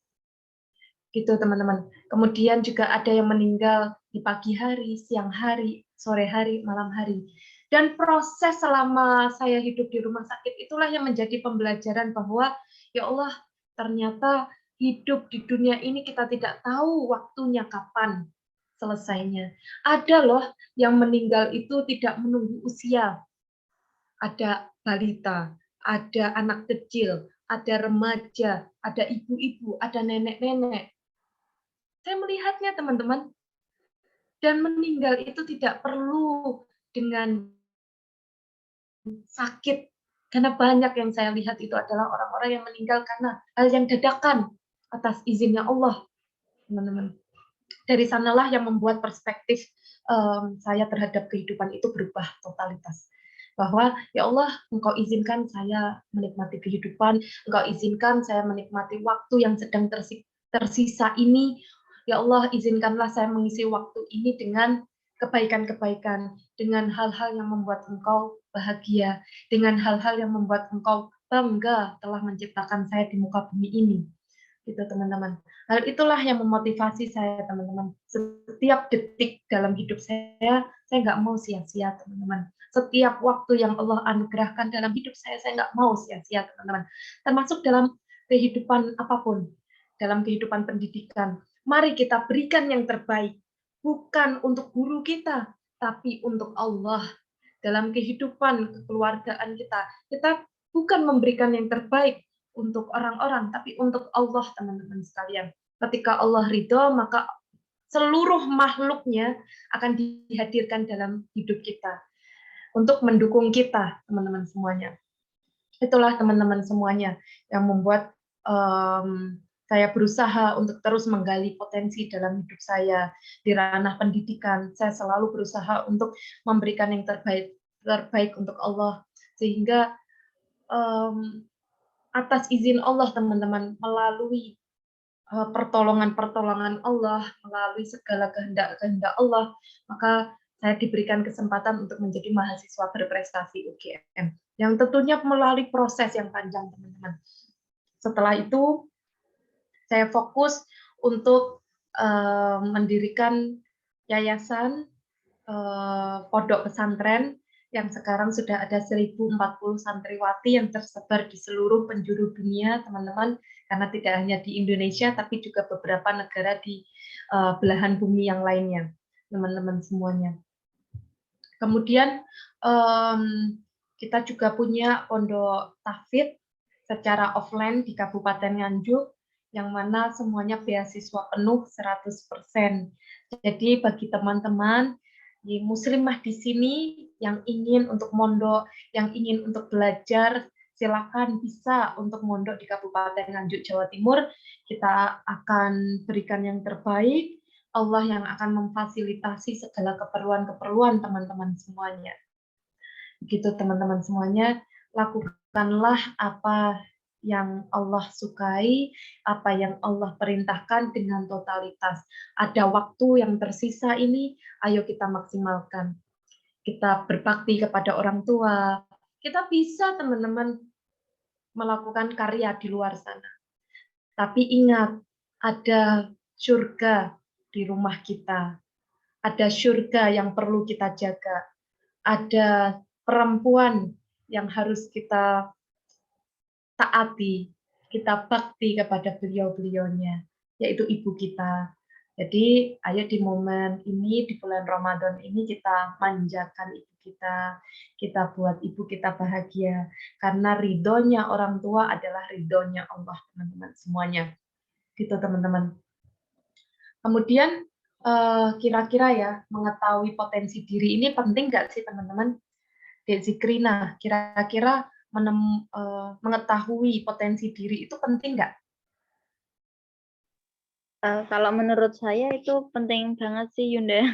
Gitu teman-teman. Kemudian juga ada yang meninggal di pagi hari, siang hari, sore hari, malam hari. Dan proses selama saya hidup di rumah sakit itulah yang menjadi pembelajaran bahwa ya Allah, ternyata hidup di dunia ini kita tidak tahu waktunya kapan selesainya. Ada loh yang meninggal itu tidak menunggu usia. Ada balita, ada anak kecil, ada remaja, ada ibu-ibu, ada nenek-nenek. Saya melihatnya teman-teman, dan meninggal itu tidak perlu dengan sakit, karena banyak yang saya lihat itu adalah orang-orang yang meninggal karena hal yang dadakan atas izinnya Allah, teman-teman. Dari sanalah yang membuat perspektif saya terhadap kehidupan itu berubah totalitas. Bahwa ya Allah, Engkau izinkan saya menikmati kehidupan, Engkau izinkan saya menikmati waktu yang sedang tersisa ini. Ya Allah, izinkanlah saya mengisi waktu ini dengan kebaikan-kebaikan, dengan hal-hal yang membuat Engkau bahagia, dengan hal-hal yang membuat Engkau bangga telah menciptakan saya di muka bumi ini. Gitu teman-teman. Hal itulah yang memotivasi saya teman-teman. Setiap detik dalam hidup saya nggak mau sia-sia teman-teman. Setiap waktu yang Allah anugerahkan dalam hidup saya nggak mau sia-sia teman-teman. Termasuk dalam kehidupan apapun, dalam kehidupan pendidikan. Mari kita berikan yang terbaik, bukan untuk guru kita, tapi untuk Allah. Dalam kehidupan kekeluargaan kita, kita bukan memberikan yang terbaik untuk orang-orang, tapi untuk Allah, teman-teman sekalian. Ketika Allah ridho, maka seluruh makhluknya akan dihadirkan dalam hidup kita untuk mendukung kita, teman-teman semuanya. Itulah teman-teman semuanya yang membuat saya berusaha untuk terus menggali potensi dalam hidup saya di ranah pendidikan. Saya selalu berusaha untuk memberikan yang terbaik untuk Allah, sehingga atas izin Allah teman-teman, melalui pertolongan Allah, melalui segala kehendak-kehendak Allah, maka saya diberikan kesempatan untuk menjadi mahasiswa berprestasi UGM, yang tentunya melalui proses yang panjang teman-teman. Setelah itu saya fokus untuk mendirikan yayasan pondok pesantren yang sekarang sudah ada 1040 santriwati yang tersebar di seluruh penjuru dunia, teman-teman, karena tidak hanya di Indonesia, tapi juga beberapa negara di belahan bumi yang lainnya, teman-teman semuanya. Kemudian kita juga punya pondok tahfidz secara offline di Kabupaten Nganjuk, yang mana semuanya beasiswa penuh 100%. Jadi bagi teman-teman muslimah di sini yang ingin untuk mondok, yang ingin untuk belajar, silakan bisa untuk mondok di Kabupaten Nganjuk, Jawa Timur. Kita akan berikan yang terbaik. Allah yang akan memfasilitasi segala keperluan-keperluan teman-teman semuanya. Begitu teman-teman semuanya, lakukanlah apa yang Allah sukai, apa yang Allah perintahkan dengan totalitas. Ada waktu yang tersisa ini, ayo kita maksimalkan. Kita berbakti kepada orang tua. Kita bisa teman-teman melakukan karya di luar sana. Tapi ingat, ada surga di rumah kita. Ada surga yang perlu kita jaga. Ada perempuan yang harus kita taati, kita bakti kepada beliau-beliaunya, yaitu ibu kita. Jadi, ayo di momen ini, di bulan Ramadan ini, kita manjakan ibu kita buat ibu kita bahagia, karena ridhonya orang tua adalah ridhonya Allah, teman-teman semuanya. Gitu, teman-teman. Kemudian, kira-kira ya, mengetahui potensi diri ini penting nggak sih, teman-teman? Dek Zikrina, kira-kira mengetahui potensi diri itu penting nggak? Kalau menurut saya itu penting banget sih, Yunda.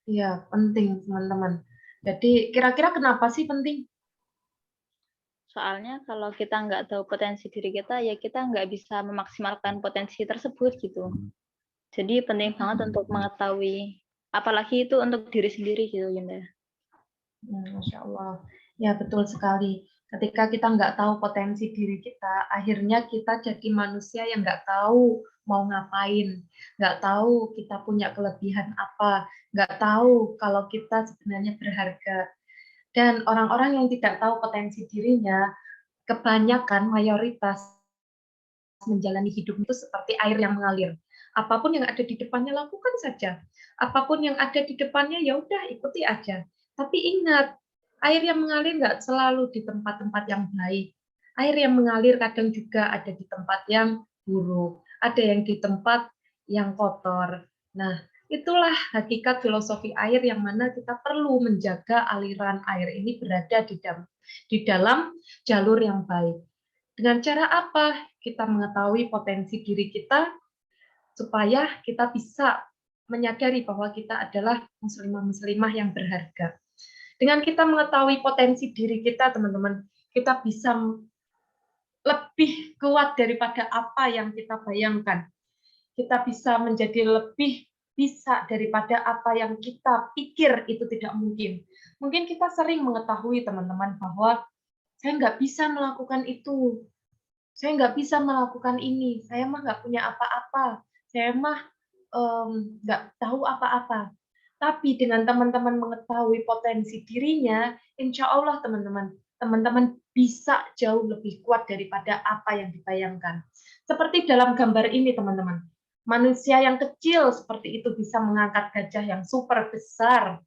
Iya, penting, teman-teman. Jadi, kira-kira kenapa sih penting? Soalnya kalau kita nggak tahu potensi diri kita, ya kita nggak bisa memaksimalkan potensi tersebut gitu. Jadi penting banget untuk mengetahui, apalagi itu untuk diri sendiri gitu, Yunda. Masya Allah. Ya, betul sekali. Ketika kita nggak tahu potensi diri kita, akhirnya kita jadi manusia yang nggak tahu mau ngapain, nggak tahu kita punya kelebihan apa, nggak tahu kalau kita sebenarnya berharga. Dan orang-orang yang tidak tahu potensi dirinya, kebanyakan mayoritas menjalani hidup itu seperti air yang mengalir. Apapun yang ada di depannya lakukan saja. Apapun yang ada di depannya ya udah ikuti aja. Tapi ingat, air yang mengalir nggak selalu di tempat-tempat yang baik. Air yang mengalir kadang juga ada di tempat yang buruk, ada yang di tempat yang kotor. Nah, itulah hakikat filosofi air yang mana kita perlu menjaga aliran air ini berada di dalam jalur yang baik. Dengan cara apa? Kita mengetahui potensi diri kita supaya kita bisa menyadari bahwa kita adalah muslimah-muslimah yang berharga. Dengan kita mengetahui potensi diri kita, teman-teman, kita bisa lebih kuat daripada apa yang kita bayangkan. Kita bisa menjadi lebih bisa daripada apa yang kita pikir itu tidak mungkin. Mungkin kita sering mengetahui, teman-teman, bahwa saya nggak bisa melakukan itu, saya nggak bisa melakukan ini, saya mah nggak punya apa-apa, saya mah nggak tahu apa-apa. Tapi dengan teman-teman mengetahui potensi dirinya, insya Allah teman-teman, teman-teman bisa jauh lebih kuat daripada apa yang dibayangkan. Seperti dalam gambar ini teman-teman, manusia yang kecil seperti itu bisa mengangkat gajah yang super besar,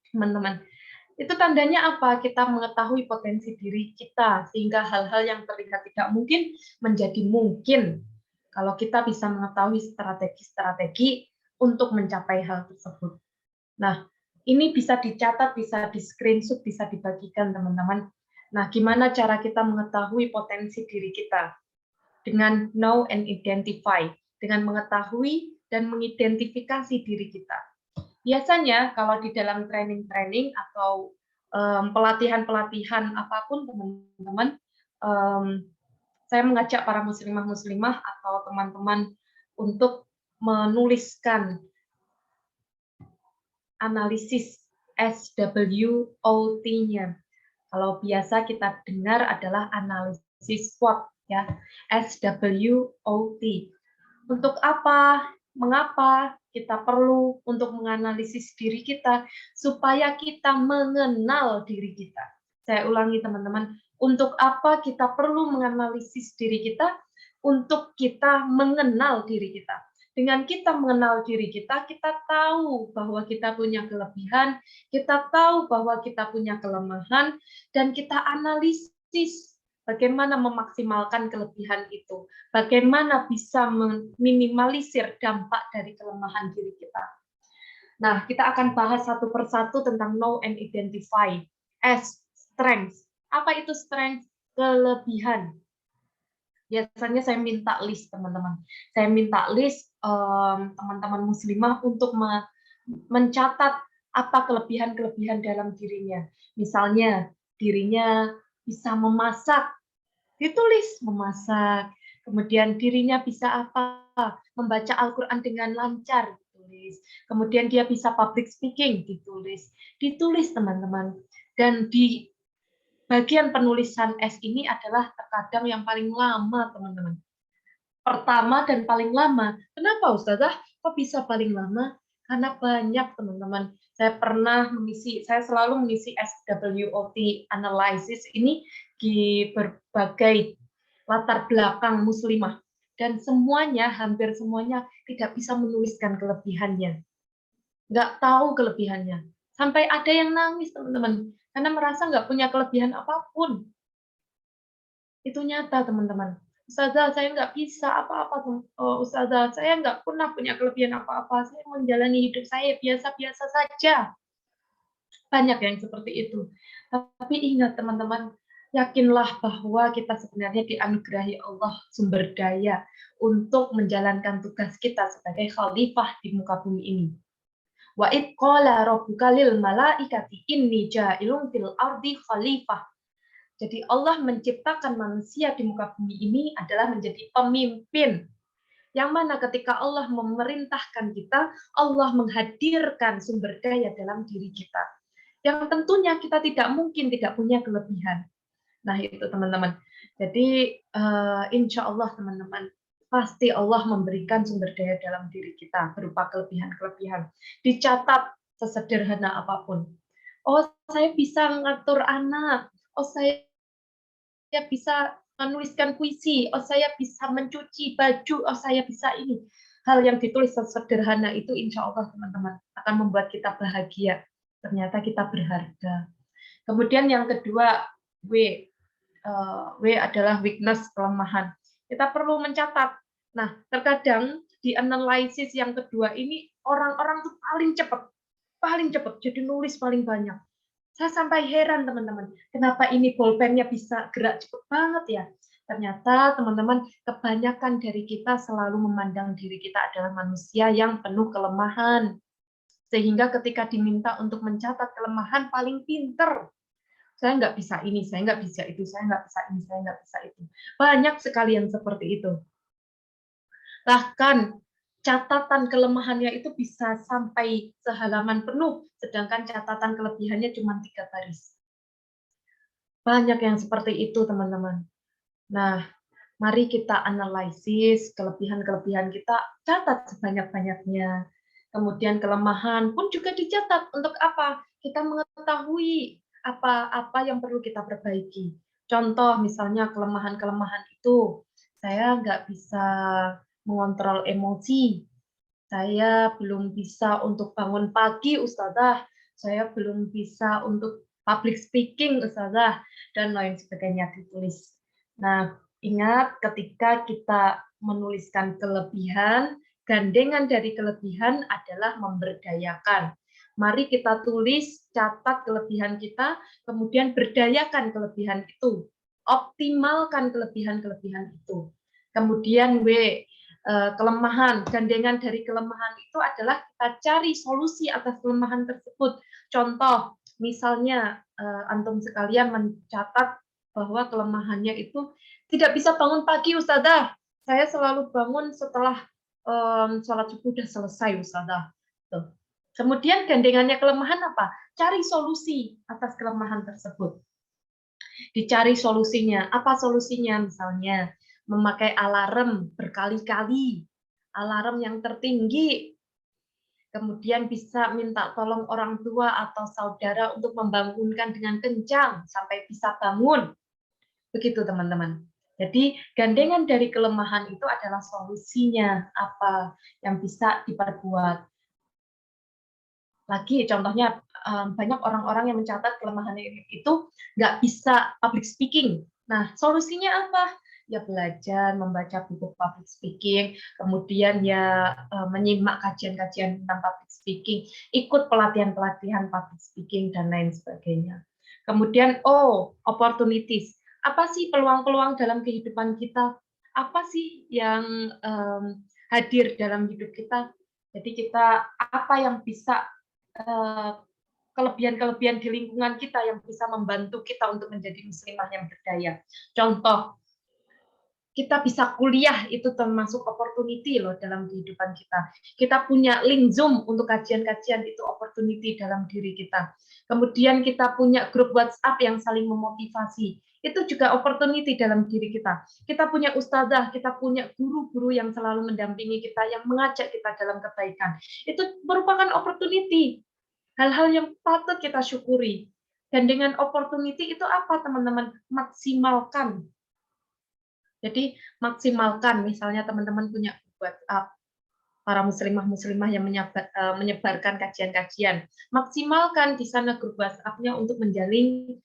teman-teman. Itu tandanya apa? Kita mengetahui potensi diri kita, sehingga hal-hal yang terlihat tidak mungkin menjadi mungkin. Kalau kita bisa mengetahui strategi-strategi untuk mencapai hal tersebut. Nah, ini bisa dicatat, bisa di-screenshot, bisa dibagikan, teman-teman. Nah, gimana cara kita mengetahui potensi diri kita? Dengan know and identify, dengan mengetahui dan mengidentifikasi diri kita. Biasanya kalau di dalam training-training atau pelatihan-pelatihan apapun teman-teman, saya mengajak para muslimah-muslimah atau teman-teman untuk menuliskan analisis SWOT-nya. Kalau biasa kita dengar adalah analisis SWOT, ya, SWOT. Untuk apa? Mengapa kita perlu untuk menganalisis diri kita supaya kita mengenal diri kita. Saya ulangi teman-teman, untuk apa kita perlu menganalisis diri kita? Untuk kita mengenal diri kita. Dengan kita mengenal diri kita, kita tahu bahwa kita punya kelebihan, kita tahu bahwa kita punya kelemahan, dan kita analisis bagaimana memaksimalkan kelebihan itu, bagaimana bisa meminimalisir dampak dari kelemahan diri kita. Nah, kita akan bahas satu persatu tentang know and identify. S, strength. Apa itu strength? Kelebihan. Biasanya saya minta list, teman-teman. Saya minta list teman-teman muslimah untuk mencatat apa kelebihan-kelebihan dalam dirinya. Misalnya, dirinya bisa memasak, ditulis memasak. Kemudian dirinya bisa apa? Membaca Al-Quran dengan lancar, ditulis. Kemudian dia bisa public speaking, ditulis. Ditulis, teman-teman. Dan di bagian penulisan S ini adalah terkadang yang paling lama, teman-teman. Pertama dan paling lama. Kenapa, Ustazah? Kok bisa paling lama? Karena banyak, teman-teman. Saya selalu mengisi SWOT analysis ini di berbagai latar belakang muslimah. Dan semuanya, hampir semuanya, tidak bisa menuliskan kelebihannya. Nggak tahu kelebihannya. Sampai ada yang nangis, teman-teman. Karena merasa nggak punya kelebihan apapun. Itu nyata, teman-teman. Ustazah, saya nggak bisa apa-apa. Ustazah, saya nggak pernah punya kelebihan apa-apa. Saya menjalani hidup saya biasa-biasa saja. Banyak yang seperti itu. Tapi ingat, teman-teman, yakinlah bahwa kita sebenarnya dianugerahi Allah sumber daya untuk menjalankan tugas kita sebagai khalifah di muka bumi ini. Wa id qala rabbuka lil malaikati inni ja'ilun fil ardi khalifah. Jadi Allah menciptakan manusia di muka bumi ini adalah menjadi pemimpin. Yang mana ketika Allah memerintahkan kita, Allah menghadirkan sumber daya dalam diri kita. Yang tentunya kita tidak mungkin tidak punya kelebihan. Nah itu teman-teman. Jadi insya Allah teman-teman, pasti Allah memberikan sumber daya dalam diri kita berupa kelebihan-kelebihan. Dicatat sesederhana apapun. Oh saya bisa ngatur anak. Oh saya bisa menuliskan puisi. Oh saya bisa mencuci baju. Oh saya bisa ini. Hal yang ditulis sesederhana itu insya Allah teman-teman akan membuat kita bahagia. Ternyata kita berharga. Kemudian yang kedua, W adalah weakness, kelemahan. Kita perlu mencatat. Nah, terkadang di analisis yang kedua ini orang-orang tuh paling cepat, jadi nulis paling banyak. Saya sampai heran teman-teman, kenapa ini bolpennya bisa gerak cepat banget ya? Ternyata teman-teman, kebanyakan dari kita selalu memandang diri kita adalah manusia yang penuh kelemahan. Sehingga ketika diminta untuk mencatat kelemahan paling pinter. Saya nggak bisa ini, saya nggak bisa itu, saya nggak bisa ini, saya nggak bisa itu. Banyak sekali yang seperti itu. Bahkan catatan kelemahannya itu bisa sampai sehalaman penuh, sedangkan catatan kelebihannya cuma 3 baris. Banyak yang seperti itu, teman-teman. Nah, mari kita analisis kelebihan-kelebihan kita, catat sebanyak-banyaknya. Kemudian kelemahan pun juga dicatat. Untuk apa? Kita mengetahui apa yang perlu kita perbaiki. Contoh misalnya kelemahan-kelemahan itu, saya nggak bisa mengontrol emosi, saya belum bisa untuk bangun pagi Ustazah, saya belum bisa untuk public speaking Ustazah, dan lain sebagainya ditulis. Nah, ingat ketika kita menuliskan kelebihan, gandengan dari kelebihan adalah memberdayakan. Mari kita tulis, catat kelebihan kita, kemudian berdayakan kelebihan itu. Optimalkan kelebihan-kelebihan itu. Kemudian kelemahan, gandengan dari kelemahan itu adalah kita cari solusi atas kelemahan tersebut. Contoh, misalnya antum sekalian mencatat bahwa kelemahannya itu tidak bisa bangun pagi Ustazah. Saya selalu bangun setelah sholat subuh sudah selesai Ustazah. Tuh. Kemudian gandengannya kelemahan apa? Cari solusi atas kelemahan tersebut. Dicari solusinya. Apa solusinya? Misalnya memakai alarm berkali-kali, alarm yang tertinggi, kemudian bisa minta tolong orang tua atau saudara untuk membangunkan dengan kencang sampai bisa bangun. Begitu teman-teman. Jadi gandengan dari kelemahan itu adalah solusinya, apa yang bisa diperbuat. Lagi contohnya banyak orang-orang yang mencatat kelemahan itu nggak bisa public speaking. Nah, solusinya apa? Ya belajar membaca buku public speaking, kemudian ya menyimak kajian-kajian tentang public speaking, ikut pelatihan-pelatihan public speaking dan lain sebagainya. Kemudian opportunities. Apa sih peluang-peluang dalam kehidupan kita? Apa sih yang hadir dalam hidup kita? Jadi kita apa yang bisa kelebihan-kelebihan di lingkungan kita yang bisa membantu kita untuk menjadi muslimah yang berdaya. Contoh, kita bisa kuliah itu termasuk opportunity loh dalam kehidupan kita. Kita punya link Zoom untuk kajian-kajian itu opportunity dalam diri kita. Kemudian kita punya grup WhatsApp yang saling memotivasi. Itu juga opportunity dalam diri kita. Kita punya ustazah, kita punya guru-guru yang selalu mendampingi kita, yang mengajak kita dalam kebaikan. Itu merupakan opportunity. Hal-hal yang patut kita syukuri. Dan dengan opportunity itu apa teman-teman? Maksimalkan. Jadi maksimalkan, misalnya teman-teman punya WhatsApp, para muslimah-muslimah yang menyebarkan kajian-kajian. Maksimalkan di sana grup WhatsApp-nya untuk menjalin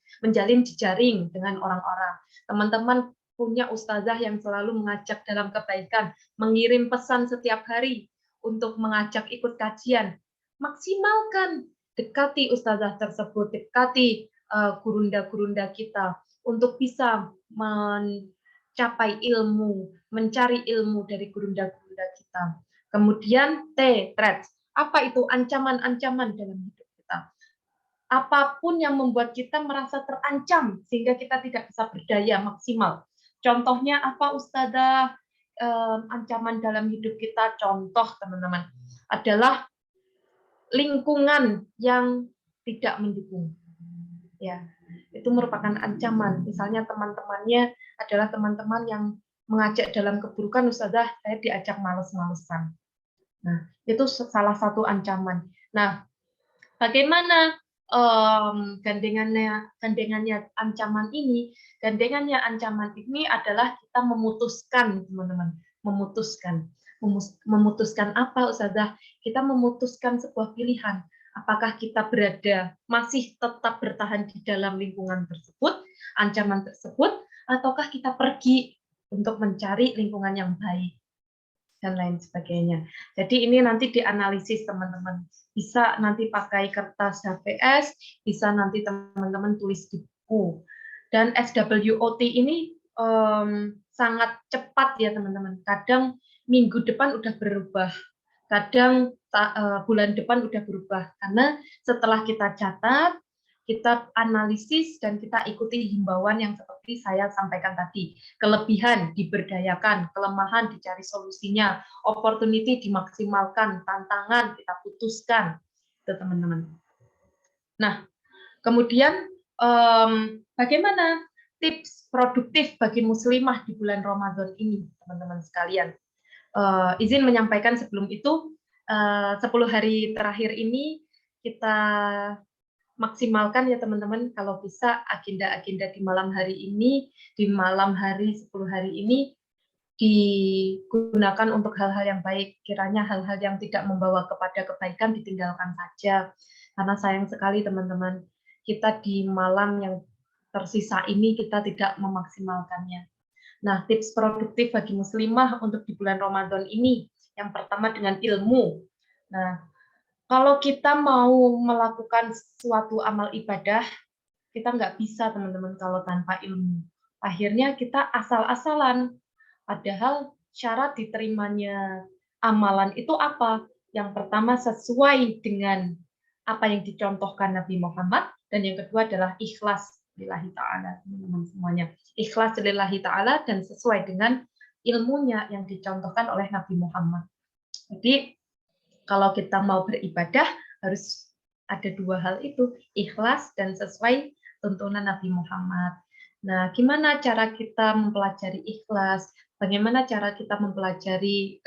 jejaring dengan orang-orang. Teman-teman punya ustazah yang selalu mengajak dalam kebaikan, mengirim pesan setiap hari untuk mengajak ikut kajian. Maksimalkan, dekati ustazah tersebut, dekati gurunda-gurunda kita untuk bisa mencapai ilmu, mencari ilmu dari gurunda-gurunda kita. Kemudian T, threats. Apa itu ancaman-ancaman dalam hidup kita? Apapun yang membuat kita merasa terancam sehingga kita tidak bisa berdaya maksimal. Contohnya apa, Ustazah? Ancaman dalam hidup kita, contoh teman-teman, adalah lingkungan yang tidak mendukung. Ya, itu merupakan ancaman. Misalnya teman-temannya adalah teman-teman yang mengajak dalam keburukan, Ustazah, saya diajak males-malesan. Nah, itu salah satu ancaman. Nah, bagaimana gandengannya ancaman ini? Gandengannya ancaman ini adalah kita memutuskan, teman-teman. Memutuskan apa, Ustazah? Kita memutuskan sebuah pilihan. Apakah kita masih tetap bertahan di dalam lingkungan tersebut, ancaman tersebut, ataukah kita pergi untuk mencari lingkungan yang baik, dan lain sebagainya. Jadi ini nanti dianalisis, teman-teman. Bisa nanti pakai kertas HVS, bisa nanti teman-teman tulis di buku. Dan SWOT ini sangat cepat ya, teman-teman. Kadang minggu depan udah berubah, kadang bulan depan udah berubah. Karena setelah kita catat, kita analisis, dan kita ikuti himbauan yang seperti saya sampaikan tadi. Kelebihan diberdayakan, kelemahan dicari solusinya, opportunity dimaksimalkan, tantangan kita putuskan. Itu, teman-teman. Nah, kemudian bagaimana tips produktif bagi muslimah di bulan Ramadan ini, teman-teman sekalian? Izin menyampaikan sebelum itu, 10 hari terakhir ini kita maksimalkan ya, teman-teman. Kalau bisa agenda-agenda di malam hari ini, di malam hari 10 hari ini digunakan untuk hal-hal yang baik. Kiranya hal-hal yang tidak membawa kepada kebaikan ditinggalkan saja. Karena sayang sekali, teman-teman, kita di malam yang tersisa ini kita tidak memaksimalkannya. Nah, tips produktif bagi muslimah untuk di bulan Ramadan ini, yang pertama dengan ilmu. Nah, kalau kita mau melakukan suatu amal ibadah, kita nggak bisa, teman-teman, kalau tanpa ilmu. Akhirnya kita asal-asalan. Padahal syarat diterimanya amalan itu apa? Yang pertama sesuai dengan apa yang dicontohkan Nabi Muhammad, dan yang kedua adalah ikhlas lillahi ta'ala, teman-teman semuanya. Ikhlas lillahi ta'ala dan sesuai dengan ilmunya yang dicontohkan oleh Nabi Muhammad. Jadi kalau kita mau beribadah harus ada dua hal itu, ikhlas dan sesuai tuntunan Nabi Muhammad. Nah, gimana cara kita mempelajari ikhlas? Bagaimana cara kita mempelajari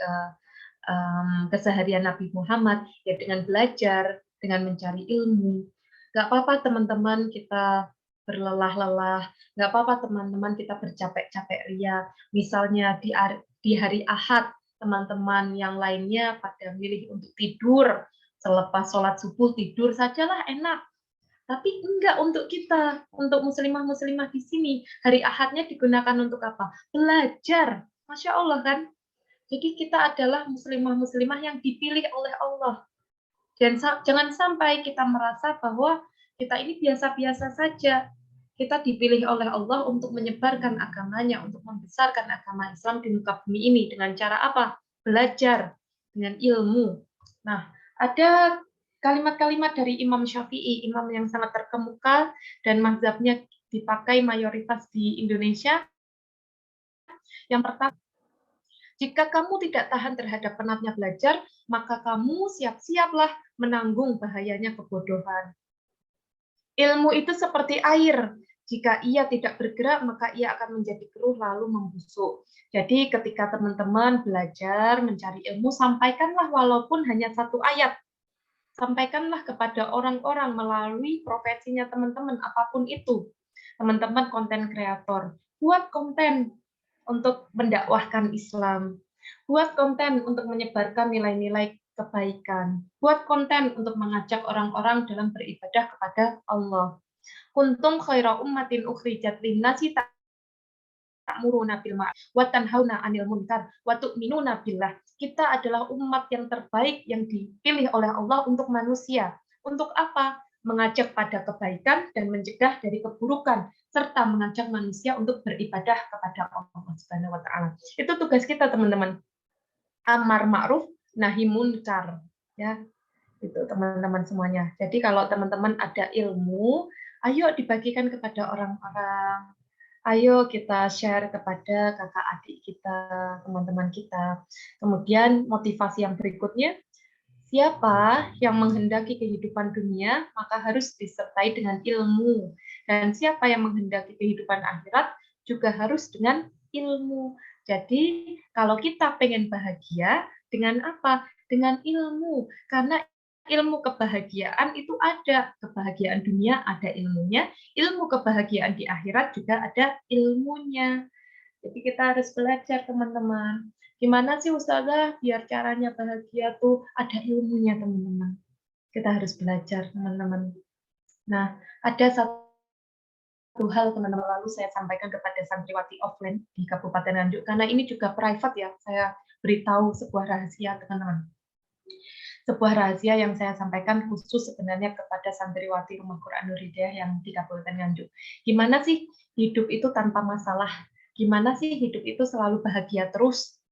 keseharian Nabi Muhammad? Ya dengan belajar, dengan mencari ilmu. Gak apa-apa, teman-teman, kita berlelah-lelah. Gak apa-apa, teman-teman, kita bercapek-capek ria. Misalnya di hari Ahad, teman-teman yang lainnya pada milih untuk tidur, selepas sholat subuh tidur sajalah enak. Tapi enggak untuk kita, untuk muslimah-muslimah di sini. Hari Ahadnya digunakan untuk apa? Belajar. Masya Allah kan? Jadi kita adalah muslimah-muslimah yang dipilih oleh Allah. Dan jangan sampai kita merasa bahwa kita ini biasa-biasa saja. Kita dipilih oleh Allah untuk menyebarkan agamanya, untuk membesarkan agama Islam di muka bumi ini. Dengan cara apa? Belajar, dengan ilmu. Nah, ada kalimat-kalimat dari Imam Syafi'i, imam yang sangat terkemuka, dan mazhabnya dipakai mayoritas di Indonesia. Yang pertama, jika kamu tidak tahan terhadap penatnya belajar, maka kamu siap-siaplah menanggung bahayanya kebodohan. Ilmu itu seperti air. Jika ia tidak bergerak, maka ia akan menjadi keruh lalu membusuk. Jadi ketika teman-teman belajar, mencari ilmu, sampaikanlah walaupun hanya satu ayat. Sampaikanlah kepada orang-orang melalui profesinya teman-teman, apapun itu. Teman-teman konten kreator, buat konten untuk mendakwahkan Islam. Buat konten untuk menyebarkan nilai-nilai kebaikan. Buat konten untuk mengajak orang-orang dalam beribadah kepada Allah. Kuntum khaira ummatin ukhrijat linnasi ta'muruna bil ma'ruf wa tanhauna 'anil munkar wa tu'minuna billah. Kita adalah umat yang terbaik yang dipilih oleh Allah untuk manusia. Untuk apa? mengajak pada kebaikan dan mencegah dari keburukan, serta mengajak manusia untuk beribadah kepada Allah Subhanahu wa taala. Itu tugas kita, teman-teman. Amar ma'ruf, nahi munkar, ya. Itu teman-teman semuanya. Jadi kalau teman-teman ada ilmu, ayo dibagikan kepada orang-orang. Ayo kita share kepada kakak adik kita, teman-teman kita. Kemudian motivasi yang berikutnya, siapa yang menghendaki kehidupan dunia, maka harus disertai dengan ilmu. Dan siapa yang menghendaki kehidupan akhirat, juga harus dengan ilmu. Jadi, kalau kita pengen bahagia, dengan apa? Dengan ilmu. Karena ilmu kebahagiaan itu ada. Kebahagiaan dunia ada ilmunya, ilmu kebahagiaan di akhirat juga ada ilmunya. Jadi kita harus belajar, teman-teman. Gimana sih Ustazah biar caranya bahagia tuh ada ilmunya, teman-teman. Kita harus belajar, teman-teman. Nah, ada satu hal, teman-teman, lalu saya sampaikan kepada santriwati offline di Kabupaten Nganjuk, karena ini juga private ya, saya beritahu sebuah rahasia, teman-teman. Sebuah rahasia yang saya sampaikan khusus sebenarnya kepada santriwati Rumah Quran Nur Hidayah yang di Kabupaten Nganjuk. Gimana sih hidup itu tanpa masalah? Gimana sih hidup itu selalu bahagia terus?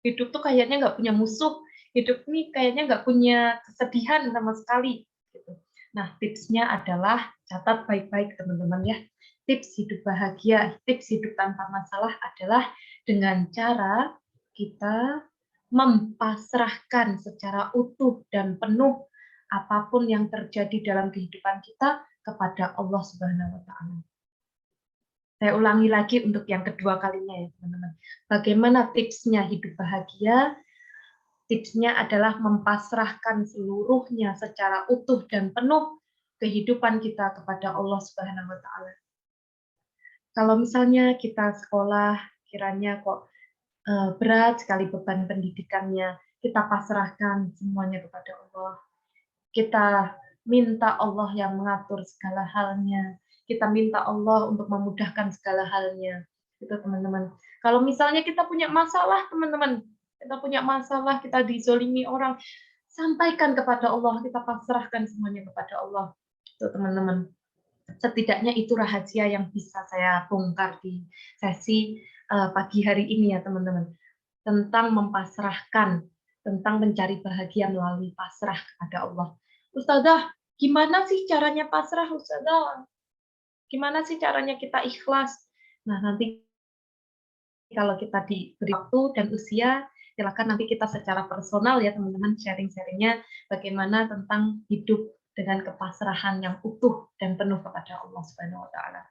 Hidup tuh kayaknya nggak punya musuh. Hidup ini kayaknya nggak punya kesedihan sama sekali. Gitu. Nah, tipsnya adalah, catat baik-baik teman-teman ya. Tips hidup bahagia, tips hidup tanpa masalah adalah dengan cara kita mempasrahkan secara utuh dan penuh apapun yang terjadi dalam kehidupan kita kepada Allah Subhanahu wa taala. Saya ulangi lagi untuk yang kedua kalinya ya, teman-teman. Bagaimana tipsnya hidup bahagia? Tipsnya adalah mempasrahkan seluruhnya secara utuh dan penuh kehidupan kita kepada Allah Subhanahu wa taala. Kalau misalnya kita sekolah kiranya kok berat sekali beban pendidikannya, kita pasrahkan semuanya kepada Allah. Kita minta Allah yang mengatur segala halnya. Kita minta Allah untuk memudahkan segala halnya. Itu teman-teman. Kalau misalnya kita punya masalah, teman-teman, kita punya masalah, kita dizolimi orang, sampaikan kepada Allah, kita pasrahkan semuanya kepada Allah. Itu teman-teman. Setidaknya itu rahasia yang bisa saya bongkar di sesi pagi hari ini ya teman-teman. Tentang mempasrahkan, tentang mencari bahagia melalui pasrah kepada Allah. Ustazah, gimana sih caranya pasrah, Ustazah? Gimana sih caranya kita ikhlas? Nah, nanti kalau kita diberi waktu dan usia, silakan nanti kita secara personal ya teman-teman sharing-sharingnya bagaimana tentang hidup dengan kepasrahan yang utuh dan penuh kepada Allah Subhanahu wa taala.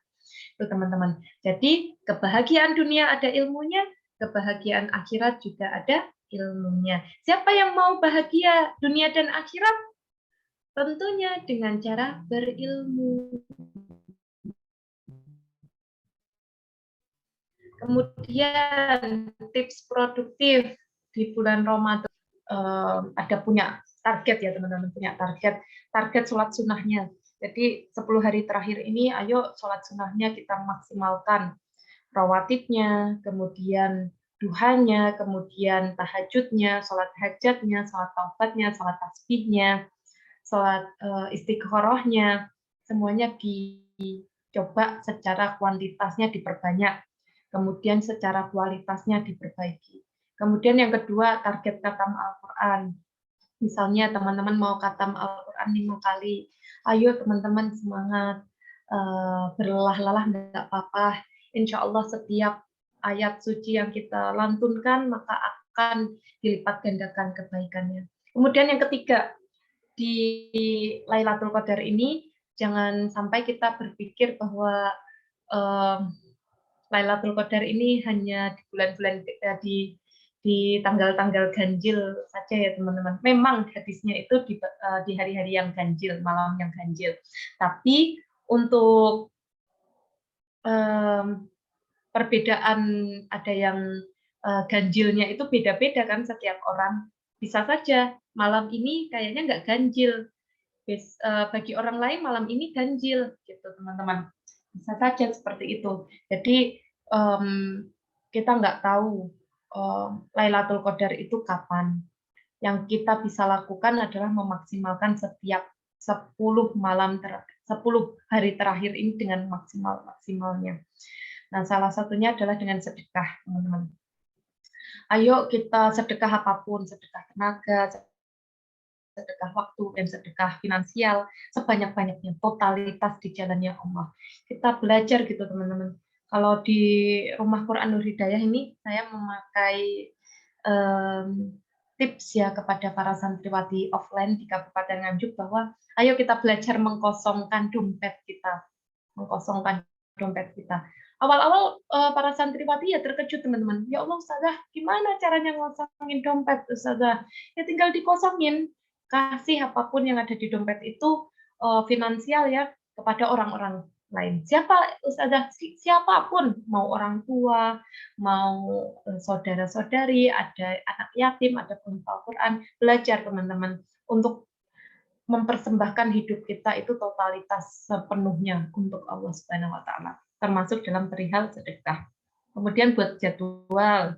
Itu teman-teman. Jadi kebahagiaan dunia ada ilmunya, kebahagiaan akhirat juga ada ilmunya. Siapa yang mau bahagia dunia dan akhirat? Tentunya dengan cara berilmu. Kemudian tips produktif di bulan Ramadan, ada punya target ya teman-teman, punya target sholat sunnahnya. Jadi 10 hari terakhir ini ayo sholat sunnahnya kita maksimalkan, rawatibnya, kemudian duhanya, kemudian tahajudnya, sholat hajatnya, sholat taubatnya, sholat tasbihnya, sholat istighorohnya, semuanya dicoba secara kuantitasnya diperbanyak. Kemudian secara kualitasnya diperbaiki. Kemudian yang kedua, target khatam Al-Quran. Misalnya teman-teman mau khatam Al-Quran 5 kali, ayo teman-teman semangat, berlelah-lelah nggak apa-apa. Insya Allah setiap ayat suci yang kita lantunkan, maka akan dilipat gandakan kebaikannya. Kemudian yang ketiga, di Lailatul Qadar ini, jangan sampai kita berpikir bahwa Lailatul Qadar ini hanya di bulan-bulan di tanggal-tanggal ganjil saja ya teman-teman. Memang hadisnya itu di hari-hari yang ganjil, malam yang ganjil. Tapi untuk perbedaan ada yang ganjilnya itu beda-beda kan setiap orang. Bisa saja malam ini kayaknya nggak ganjil, bagi orang lain malam ini ganjil gitu teman-teman. Bisa saja seperti itu. Jadi kita nggak tahu Lailatul Qadar itu kapan. Yang kita bisa lakukan adalah memaksimalkan setiap 10 hari terakhir ini dengan maksimalnya. Nah, salah satunya adalah dengan sedekah, teman-teman. Ayo kita sedekah apapun, sedekah tenaga, sedekah waktu, dan sedekah finansial, sebanyak-banyaknya, totalitas di jalannya Allah. Kita belajar gitu, teman-teman. Kalau di Rumah Quran Nur Hidayah ini, saya memakai tips ya kepada para santriwati offline di Kabupaten Nganjuk bahwa ayo kita belajar mengkosongkan dompet kita. Mengkosongkan dompet kita. Awal-awal para santriwati ya terkejut, teman-teman. Ya Allah, Ustazah, gimana caranya ngosongin dompet, Ustazah? Ya tinggal dikosongin. Kasih apapun yang ada di dompet itu finansial ya kepada orang-orang lain. Siapa, Ustazah? Siapapun, mau orang tua, mau saudara-saudari, ada anak yatim, ada penghafal Quran, belajar teman-teman untuk mempersembahkan hidup kita itu totalitas sepenuhnya untuk Allah Subhanahu wa taala, termasuk dalam perihal sedekah. Kemudian buat jadwal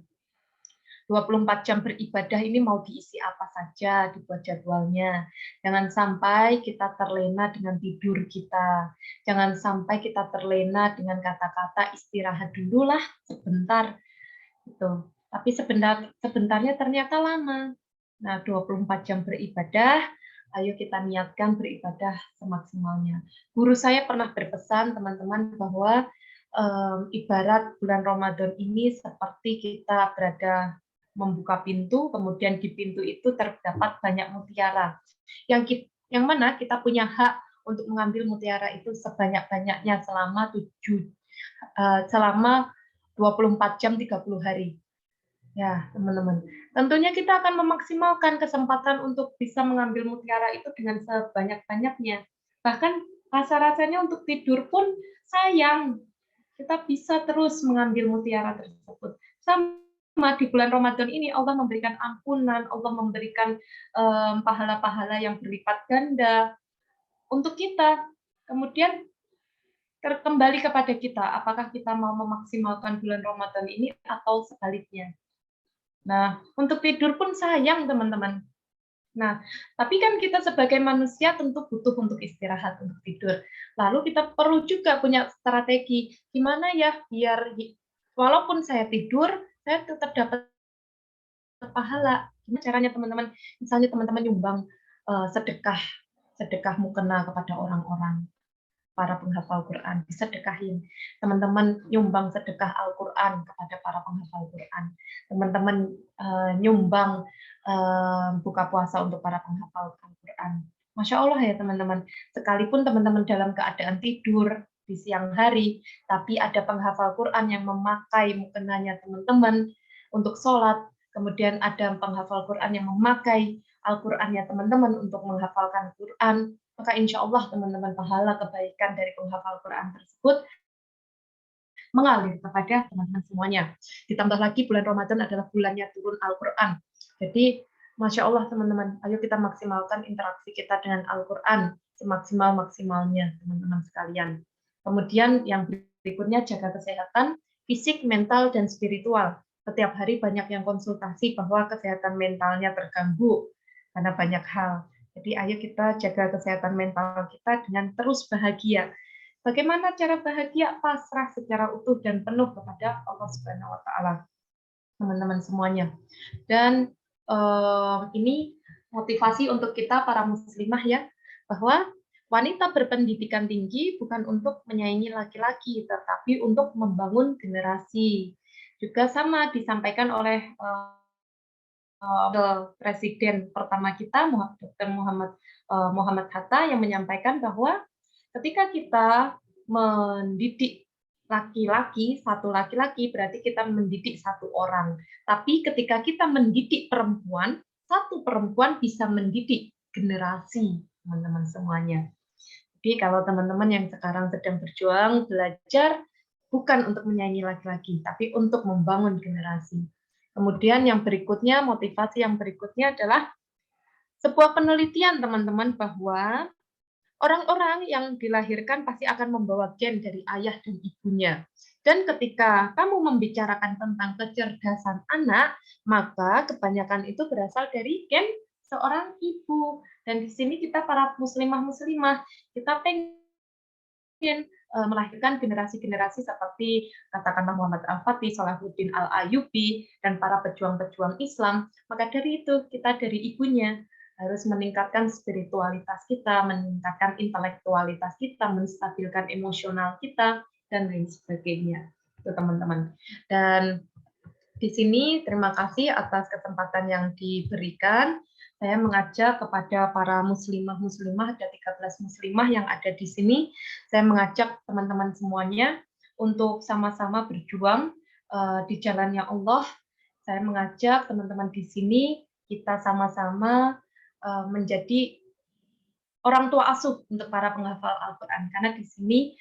24 jam beribadah ini mau diisi apa saja, dibuat jadwalnya. Jangan sampai kita terlena dengan tidur kita. Jangan sampai kita terlena dengan kata-kata istirahat dululah sebentar gitu. Tapi sebentarnya ternyata lama. Nah, 24 jam beribadah, ayo kita niatkan beribadah semaksimalnya. Guru saya pernah berpesan, teman-teman, bahwa ibarat bulan Ramadan ini seperti kita berada membuka pintu, kemudian di pintu itu terdapat banyak mutiara. Yang mana kita punya hak untuk mengambil mutiara itu sebanyak-banyaknya selama 24 jam 30 hari. Ya, teman-teman. Tentunya kita akan memaksimalkan kesempatan untuk bisa mengambil mutiara itu dengan sebanyak-banyaknya. Bahkan rasa-rasanya untuk tidur pun sayang. Kita bisa terus mengambil mutiara tersebut. Sama di bulan Ramadan ini Allah memberikan ampunan, Allah memberikan pahala-pahala yang berlipat ganda untuk kita. Kemudian kembali kepada kita, apakah kita mau memaksimalkan bulan Ramadan ini atau sebaliknya. Nah, untuk tidur pun sayang, teman-teman. Nah, tapi kan kita sebagai manusia tentu butuh untuk istirahat, untuk tidur. Lalu kita perlu juga punya strategi, gimana ya biar walaupun saya tidur, saya tetap dapat pahala. Gimana caranya, teman-teman? Misalnya teman-teman nyumbang sedekah mukena kepada orang-orang, para penghafal Quran, disedekahin. Teman-teman nyumbang sedekah Al-Quran kepada para penghafal Quran. Teman-teman nyumbang buka puasa untuk para penghafal Al-Quran. Masya Allah ya teman-teman, sekalipun teman-teman dalam keadaan tidur di siang hari, tapi ada penghafal Quran yang memakai mukenanya teman-teman untuk sholat, kemudian ada penghafal Quran yang memakai Al-Qurannya teman-teman untuk menghafalkan Quran, maka insya Allah teman-teman pahala kebaikan dari penghafal Quran tersebut mengalir kepada teman-teman semuanya. Ditambah lagi bulan Ramadan adalah bulannya turun Al-Quran. Jadi Masya Allah teman-teman, ayo kita maksimalkan interaksi kita dengan Al-Quran semaksimal-maksimalnya teman-teman sekalian. Kemudian yang berikutnya jaga kesehatan fisik, mental, dan spiritual. Setiap hari banyak yang konsultasi bahwa kesehatan mentalnya terganggu karena banyak hal. Jadi ayo kita jaga kesehatan mental kita dengan terus bahagia. Bagaimana cara bahagia? Pasrah secara utuh dan penuh kepada Allah Subhanahu wa taala. Teman-teman semuanya. Dan ini motivasi untuk kita para muslimah ya, bahwa wanita berpendidikan tinggi bukan untuk menyaingi laki-laki, tetapi untuk membangun generasi. Juga sama disampaikan oleh Presiden pertama kita, Dr. Muhammad Hatta, yang menyampaikan bahwa ketika kita mendidik satu laki-laki berarti kita mendidik satu orang. Tapi ketika kita mendidik perempuan, satu perempuan bisa mendidik generasi, teman-teman semuanya. Jadi kalau teman-teman yang sekarang sedang berjuang, belajar bukan untuk menyaingi laki-laki, tapi untuk membangun generasi. Kemudian yang berikutnya, motivasi yang berikutnya adalah sebuah penelitian, teman-teman, bahwa orang-orang yang dilahirkan pasti akan membawa gen dari ayah dan ibunya. Dan ketika kamu membicarakan tentang kecerdasan anak, maka kebanyakan itu berasal dari gen seorang ibu. Dan di sini kita para muslimah-muslimah, kita pengen melahirkan generasi-generasi seperti katakanlah Muhammad Al-Fatih, Salahuddin Al-Ayyubi, dan para pejuang-pejuang Islam. Maka dari itu, kita dari ibunya harus meningkatkan spiritualitas kita, meningkatkan intelektualitas kita, menstabilkan emosional kita, dan lain sebagainya. Itu teman-teman. Dan di sini terima kasih atas kesempatan yang diberikan. Saya mengajak kepada para muslimah-muslimah, ada 13 muslimah yang ada di sini. Saya mengajak teman-teman semuanya untuk sama-sama berjuang di jalannya Allah. Saya mengajak teman-teman di sini kita sama-sama menjadi orang tua asuh untuk para penghafal Al-Quran. Karena di sini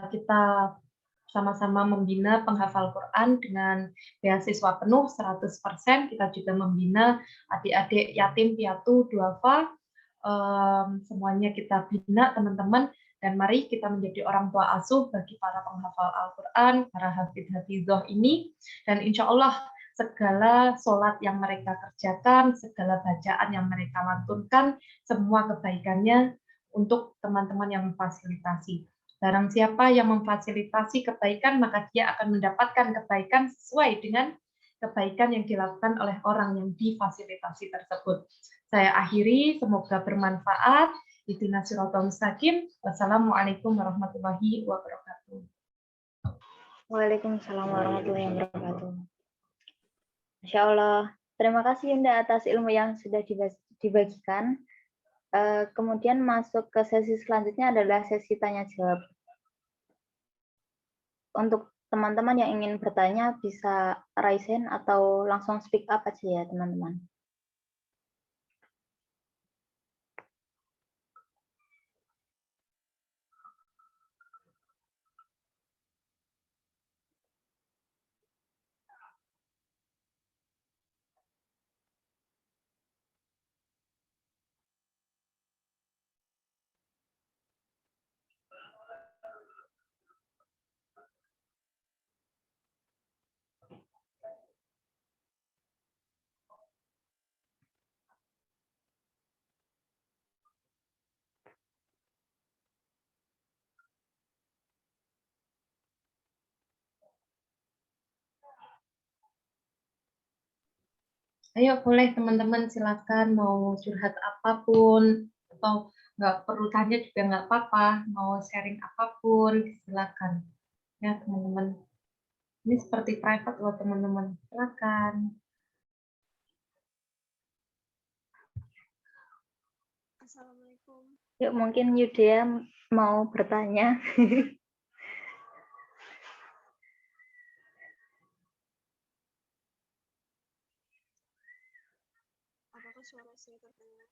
kita sama-sama membina penghafal Quran dengan beasiswa penuh 100%. Kita juga membina adik-adik yatim piatu duafa. Semuanya kita bina teman-teman, dan mari kita menjadi orang tua asuh bagi para penghafal Al-Quran, para hafidz-hafidzoh ini, dan insya Allah segala sholat yang mereka kerjakan, segala bacaan yang mereka lantunkan, semua kebaikannya untuk teman-teman yang memfasilitasi. Barang siapa yang memfasilitasi kebaikan, maka dia akan mendapatkan kebaikan sesuai dengan kebaikan yang dilakukan oleh orang yang difasilitasi tersebut. Saya akhiri, semoga bermanfaat. Ihdinas siratal mustaqim. Wassalamualaikum warahmatullahi wabarakatuh. Waalaikumsalam warahmatullahi wabarakatuh. Masya Allah. Terima kasih Yunda atas ilmu yang sudah dibagikan. Kemudian masuk ke sesi selanjutnya adalah sesi tanya jawab. Untuk teman-teman yang ingin bertanya bisa raise hand atau langsung speak up aja ya teman-teman. Ayo boleh teman-teman silakan mau curhat apapun atau nggak perlu tanya juga nggak apa-apa, mau sharing apapun silakan ya teman-teman. Ini seperti private loh teman-teman, silakan. Assalamualaikum. Yuk mungkin Yudea mau bertanya. Apakah suara saya terdengar?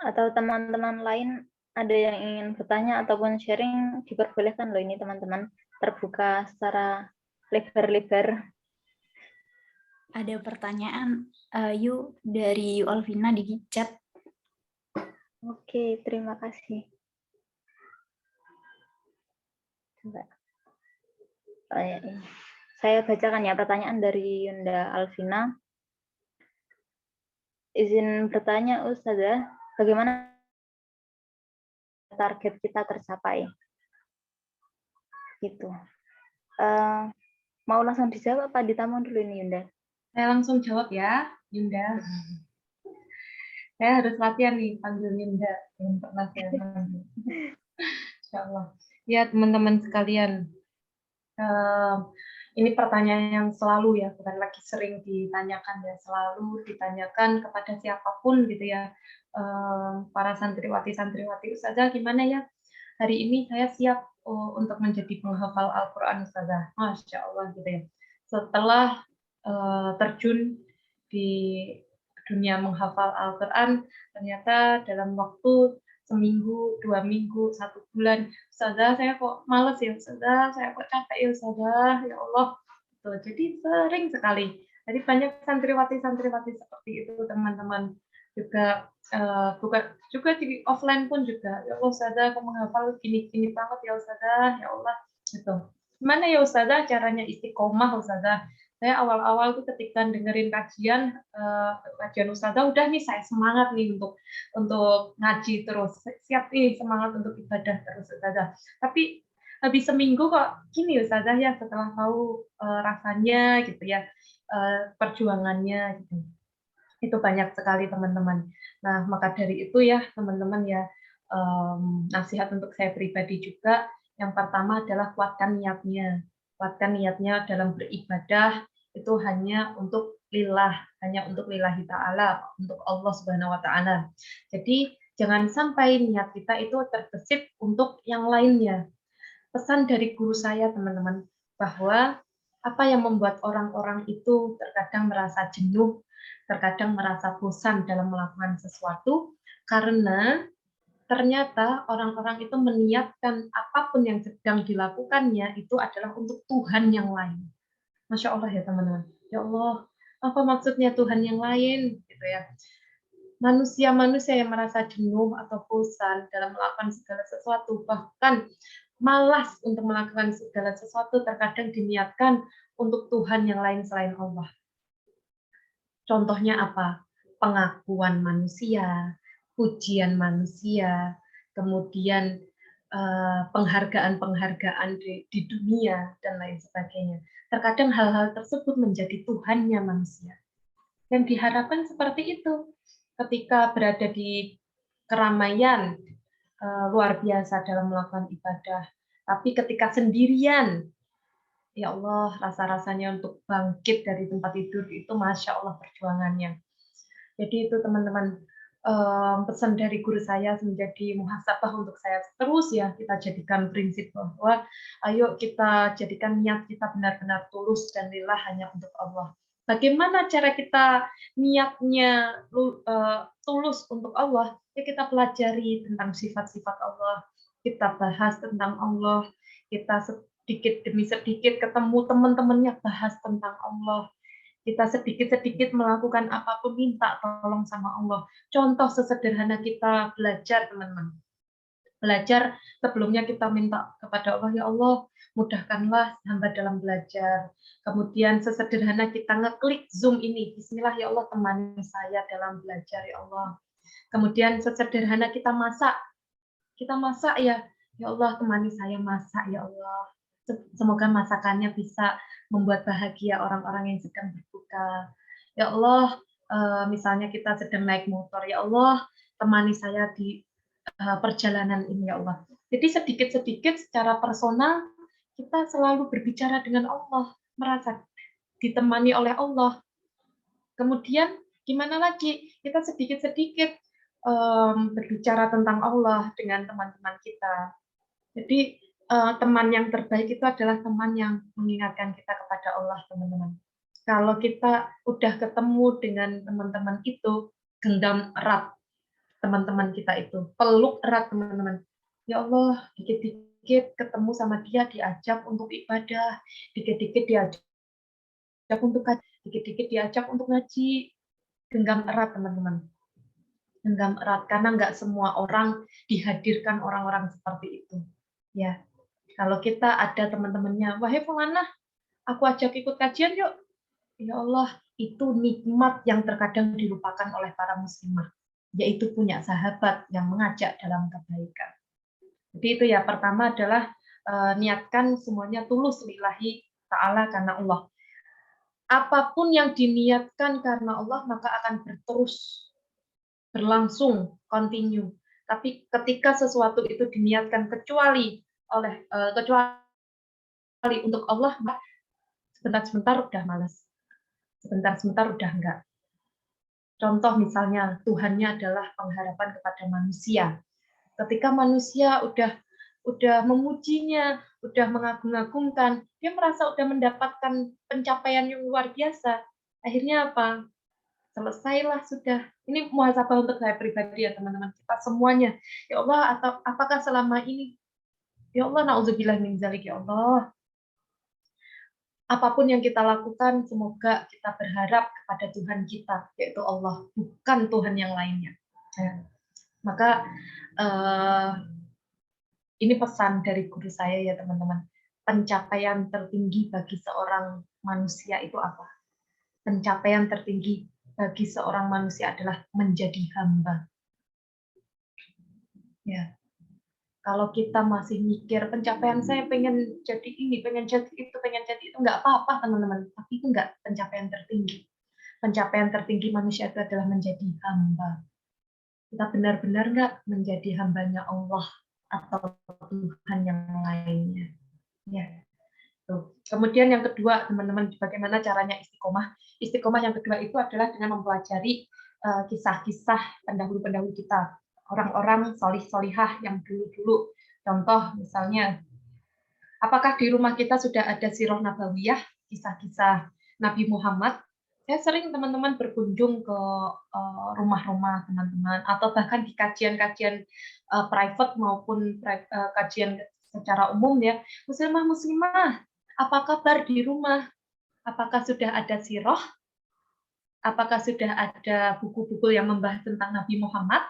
Atau teman-teman lain ada yang ingin bertanya ataupun sharing, diperbolehkan loh ini teman-teman. Terbuka secara lebar-lebar. Ada pertanyaan Yu dari Yu Alvina di chat. Oke, terima kasih. Coba. Saya bacakan ya pertanyaan dari Yunda Alvina. Izin bertanya Ustazah, bagaimana target kita tercapai? Gitu. Mau langsung dijawab apa ditamu dulu ini Yunda? Saya langsung jawab ya, Yunda. Saya harus latihan nih panggil Yunda, belum pernah saya panggil. Insya Allah. Ya teman-teman sekalian, ini pertanyaan yang selalu ya, bukan lagi sering ditanyakan ya, selalu ditanyakan kepada siapapun gitu ya, para santriwati-santriwati. Ustazah gimana ya? Hari ini saya siap untuk menjadi penghafal Al-Quran Ustazah. Masya Allah gitu ya. Setelah terjun di dunia menghafal Al-Quran, ternyata dalam waktu seminggu, 2 minggu, 1 bulan, Ustazah saya kok males ya, Ustazah saya kok capek ya, Ustazah, ya Allah. Tuh, jadi sering sekali. Jadi banyak santriwati-santriwati seperti itu teman-teman. Juga bukan juga di offline pun juga, ya Allah Ustazah aku menghafal gini-gini banget ya Ustazah, ya Allah gitu. Gimana ya Ustazah caranya istiqomah Ustazah? Saya awal-awal tuh ketika dengerin kajian Ustazah, udah nih saya semangat nih untuk ngaji terus, siap nih semangat untuk ibadah terus Ustazah. Tapi habis seminggu kok gini Ustazah ya, setelah tahu rasanya gitu ya, perjuangannya gitu. Itu banyak sekali teman-teman. Nah, maka dari itu ya teman-teman ya, nasihat untuk saya pribadi juga, yang pertama adalah kuatkan niatnya. Kuatkan niatnya dalam beribadah, itu hanya untuk lillah, hanya untuk lillahi ta'ala, untuk Allah Subhanahu wa Ta'ala. Jadi, jangan sampai niat kita itu terbesit untuk yang lainnya. Pesan dari guru saya, teman-teman, bahwa apa yang membuat orang-orang itu terkadang merasa jenuh, terkadang merasa bosan dalam melakukan sesuatu, karena ternyata orang-orang itu meniatkan apapun yang sedang dilakukannya itu adalah untuk Tuhan yang lain. Masya Allah ya teman-teman. Ya Allah, apa maksudnya Tuhan yang lain? Gitu ya. Manusia-manusia yang merasa jenuh atau bosan dalam melakukan segala sesuatu, bahkan malas untuk melakukan segala sesuatu, terkadang diniatkan untuk Tuhan yang lain selain Allah. Contohnya apa? Pengakuan manusia, pujian manusia, kemudian penghargaan-penghargaan di dunia, dan lain sebagainya. Terkadang hal-hal tersebut menjadi Tuhannya manusia. Dan diharapkan seperti itu. Ketika berada di keramaian, luar biasa dalam melakukan ibadah. Tapi ketika sendirian, ya Allah, rasa-rasanya untuk bangkit dari tempat tidur itu Masya Allah perjuangannya. Jadi itu teman-teman, pesan dari guru saya menjadi muhasabah untuk saya terus ya kita jadikan prinsip bahwa ayo kita jadikan niat kita benar-benar tulus dan lillah hanya untuk Allah. Bagaimana cara kita niatnya tulus untuk Allah? Ya kita pelajari tentang sifat-sifat Allah, kita bahas tentang Allah, kita sedikit demi sedikit ketemu teman-temannya bahas tentang Allah. Kita sedikit-sedikit melakukan apapun minta tolong sama Allah. Contoh sesederhana kita belajar, teman-teman. Belajar sebelumnya kita minta kepada Allah, ya Allah, mudahkanlah hamba dalam belajar. Kemudian sesederhana kita ngeklik Zoom ini, bismillah ya Allah temani saya dalam belajar ya Allah. Kemudian sesederhana kita masak ya, ya Allah temani saya masak ya Allah. Semoga masakannya bisa membuat bahagia orang-orang yang sedang berbuka. Ya Allah, misalnya kita sedang naik motor, ya Allah temani saya di perjalanan ini ya Allah. Jadi sedikit-sedikit secara personal kita selalu berbicara dengan Allah, merasa ditemani oleh Allah. Kemudian gimana lagi? Kita sedikit-sedikit berbicara tentang Allah dengan teman-teman kita. Jadi teman yang terbaik itu adalah teman yang mengingatkan kita kepada Allah, teman-teman. Kalau kita udah ketemu dengan teman-teman itu, genggam erat teman-teman kita itu, peluk erat teman-teman. Ya Allah, dikit-dikit ketemu sama dia, diajak untuk ibadah, dikit-dikit diajak untuk ngaji, dikit-dikit diajak untuk ngaji, genggam erat teman-teman. Genggam erat, karena nggak semua orang dihadirkan orang-orang seperti itu. Ya, kalau kita ada teman-temannya, wahai Fulana, aku ajak ikut kajian yuk. Ya Allah, itu nikmat yang terkadang dilupakan oleh para muslimah, yaitu punya sahabat yang mengajak dalam kebaikan. Jadi itu ya, pertama adalah niatkan semuanya tulus lillahi ta'ala karena Allah. Apapun yang diniatkan karena Allah, maka akan terus berlangsung, continue. Tapi ketika sesuatu itu diniatkan kecuali untuk Allah, sebentar-sebentar udah malas, sebentar-sebentar udah enggak. Contoh misalnya Tuhannya adalah pengharapan kepada manusia. Ketika manusia udah memujinya, udah mengagung-agungkan, dia merasa udah mendapatkan pencapaian yang luar biasa. Akhirnya apa? Selesailah sudah. Ini muhasabah untuk saya pribadi ya teman-teman, kita semuanya. Ya Allah, apakah selama ini, ya Allah, na'udzubillah min dzalik, ya Allah, apapun yang kita lakukan, semoga kita berharap kepada Tuhan kita, yaitu Allah, bukan Tuhan yang lainnya. Ya. Maka ini pesan dari guru saya ya teman-teman. Pencapaian tertinggi bagi seorang manusia itu apa? Pencapaian tertinggi bagi seorang manusia adalah menjadi hamba. Ya. Kalau kita masih mikir pencapaian saya pengen jadi ini, pengen jadi itu, nggak apa-apa teman-teman. Tapi itu nggak pencapaian tertinggi. Pencapaian tertinggi manusia itu adalah menjadi hamba. Kita benar-benar nggak menjadi hambanya Allah atau Tuhan yang lainnya. Ya. Tuh. Kemudian yang kedua, teman-teman, bagaimana caranya istiqomah? Istiqomah yang kedua itu adalah dengan mempelajari kisah-kisah pendahulu-pendahulu kita, orang-orang solih-solihah yang dulu-dulu. Contoh misalnya, apakah di rumah kita sudah ada sirah nabawiyah, kisah-kisah Nabi Muhammad? Saya sering teman-teman berkunjung ke rumah-rumah teman-teman, atau bahkan di kajian-kajian private maupun kajian secara umum ya, muslimah-muslimah, apa kabar di rumah? Apakah sudah ada sirah? Apakah sudah ada buku-buku yang membahas tentang Nabi Muhammad?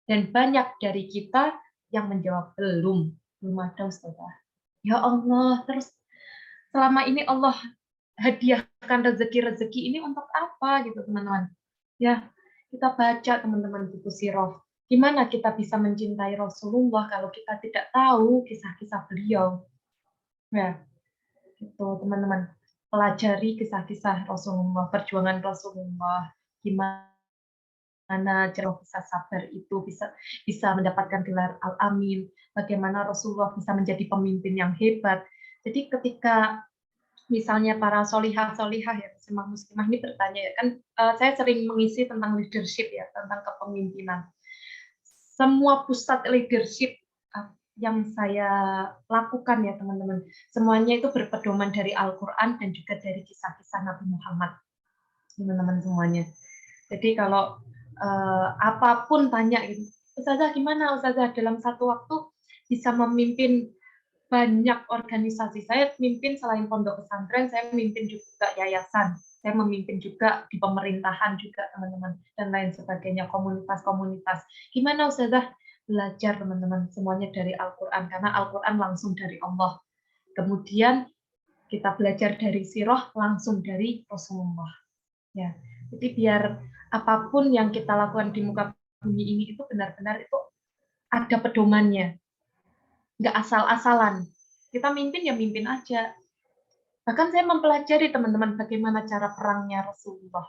Dan banyak dari kita yang menjawab belum ada Ustazah. Ya Allah, terus selama ini Allah hadiahkan rezeki-rezeki ini untuk apa gitu teman-teman? Ya, kita baca teman-teman buku sirah. Gimana kita bisa mencintai Rasulullah kalau kita tidak tahu kisah-kisah beliau? Ya, itu teman-teman. Pelajari kisah-kisah Rasulullah, perjuangan Rasulullah, gimana cara bisa sabar itu, bisa mendapatkan gelar Al-Amin, bagaimana Rasulullah bisa menjadi pemimpin yang hebat. Jadi ketika misalnya para solihah-solihah ya, muslimah ini bertanya ya, kan saya sering mengisi tentang leadership ya, tentang kepemimpinan. Semua pusat leadership yang saya lakukan ya teman-teman, semuanya itu berpedoman dari Al-Quran dan juga dari kisah-kisah Nabi Muhammad, teman-teman semuanya. Jadi kalau apapun tanya gitu, Ustazah gimana Ustazah dalam satu waktu bisa memimpin banyak organisasi. Saya memimpin selain pondok pesantren, saya memimpin juga yayasan, saya memimpin juga di pemerintahan juga teman-teman, dan lain sebagainya, komunitas-komunitas. Gimana Ustazah? Belajar teman-teman, semuanya dari Al-Quran, karena Al-Quran langsung dari Allah. Kemudian kita belajar dari sirah langsung dari Rasulullah. Ya, jadi biar apapun yang kita lakukan di muka bumi ini itu benar-benar itu ada pedomannya, nggak asal-asalan. Kita mimpin ya mimpin aja. Bahkan saya mempelajari teman-teman bagaimana cara perangnya Rasulullah,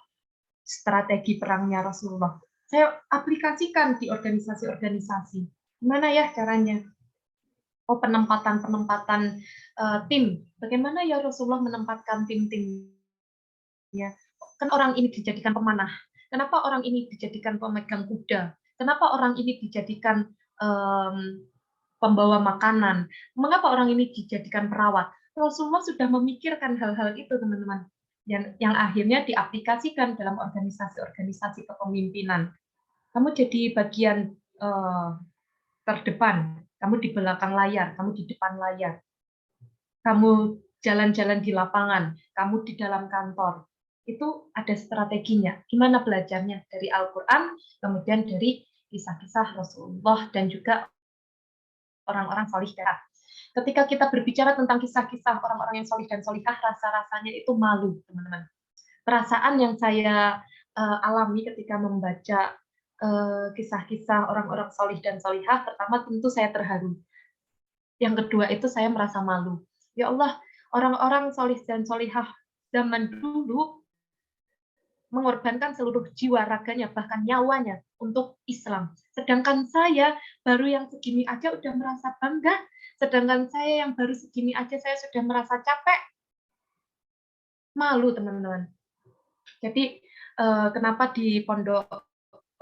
strategi perangnya Rasulullah. Saya aplikasikan di organisasi-organisasi. Gimana ya caranya? Oh, penempatan tim. Bagaimana ya Rasulullah menempatkan tim-timnya? Kan orang ini dijadikan pemanah. Kenapa orang ini dijadikan pemegang kuda? Kenapa orang ini dijadikan pembawa makanan? Mengapa orang ini dijadikan perawat? Rasulullah sudah memikirkan hal-hal itu, teman-teman. Yang akhirnya diaplikasikan dalam organisasi-organisasi kepemimpinan. Kamu jadi bagian terdepan, kamu di belakang layar, kamu di depan layar. Kamu jalan-jalan di lapangan, kamu di dalam kantor. Itu ada strateginya. Gimana belajarnya? Dari Al-Quran, kemudian dari kisah-kisah Rasulullah, dan juga orang-orang solih. Ketika kita berbicara tentang kisah-kisah orang-orang yang solih dan solihah, rasa-rasanya itu malu, teman-teman. Perasaan yang saya alami ketika membaca kisah-kisah orang-orang solih dan solihah, pertama tentu saya terharu. Yang kedua itu saya merasa malu. Ya Allah, orang-orang solih dan solihah zaman dulu mengorbankan seluruh jiwa raganya, bahkan nyawanya untuk Islam. Sedangkan saya baru yang segini aja udah merasa bangga. Sedangkan saya yang baru segini aja saya sudah merasa capek. Malu, teman-teman. Jadi kenapa di Pondok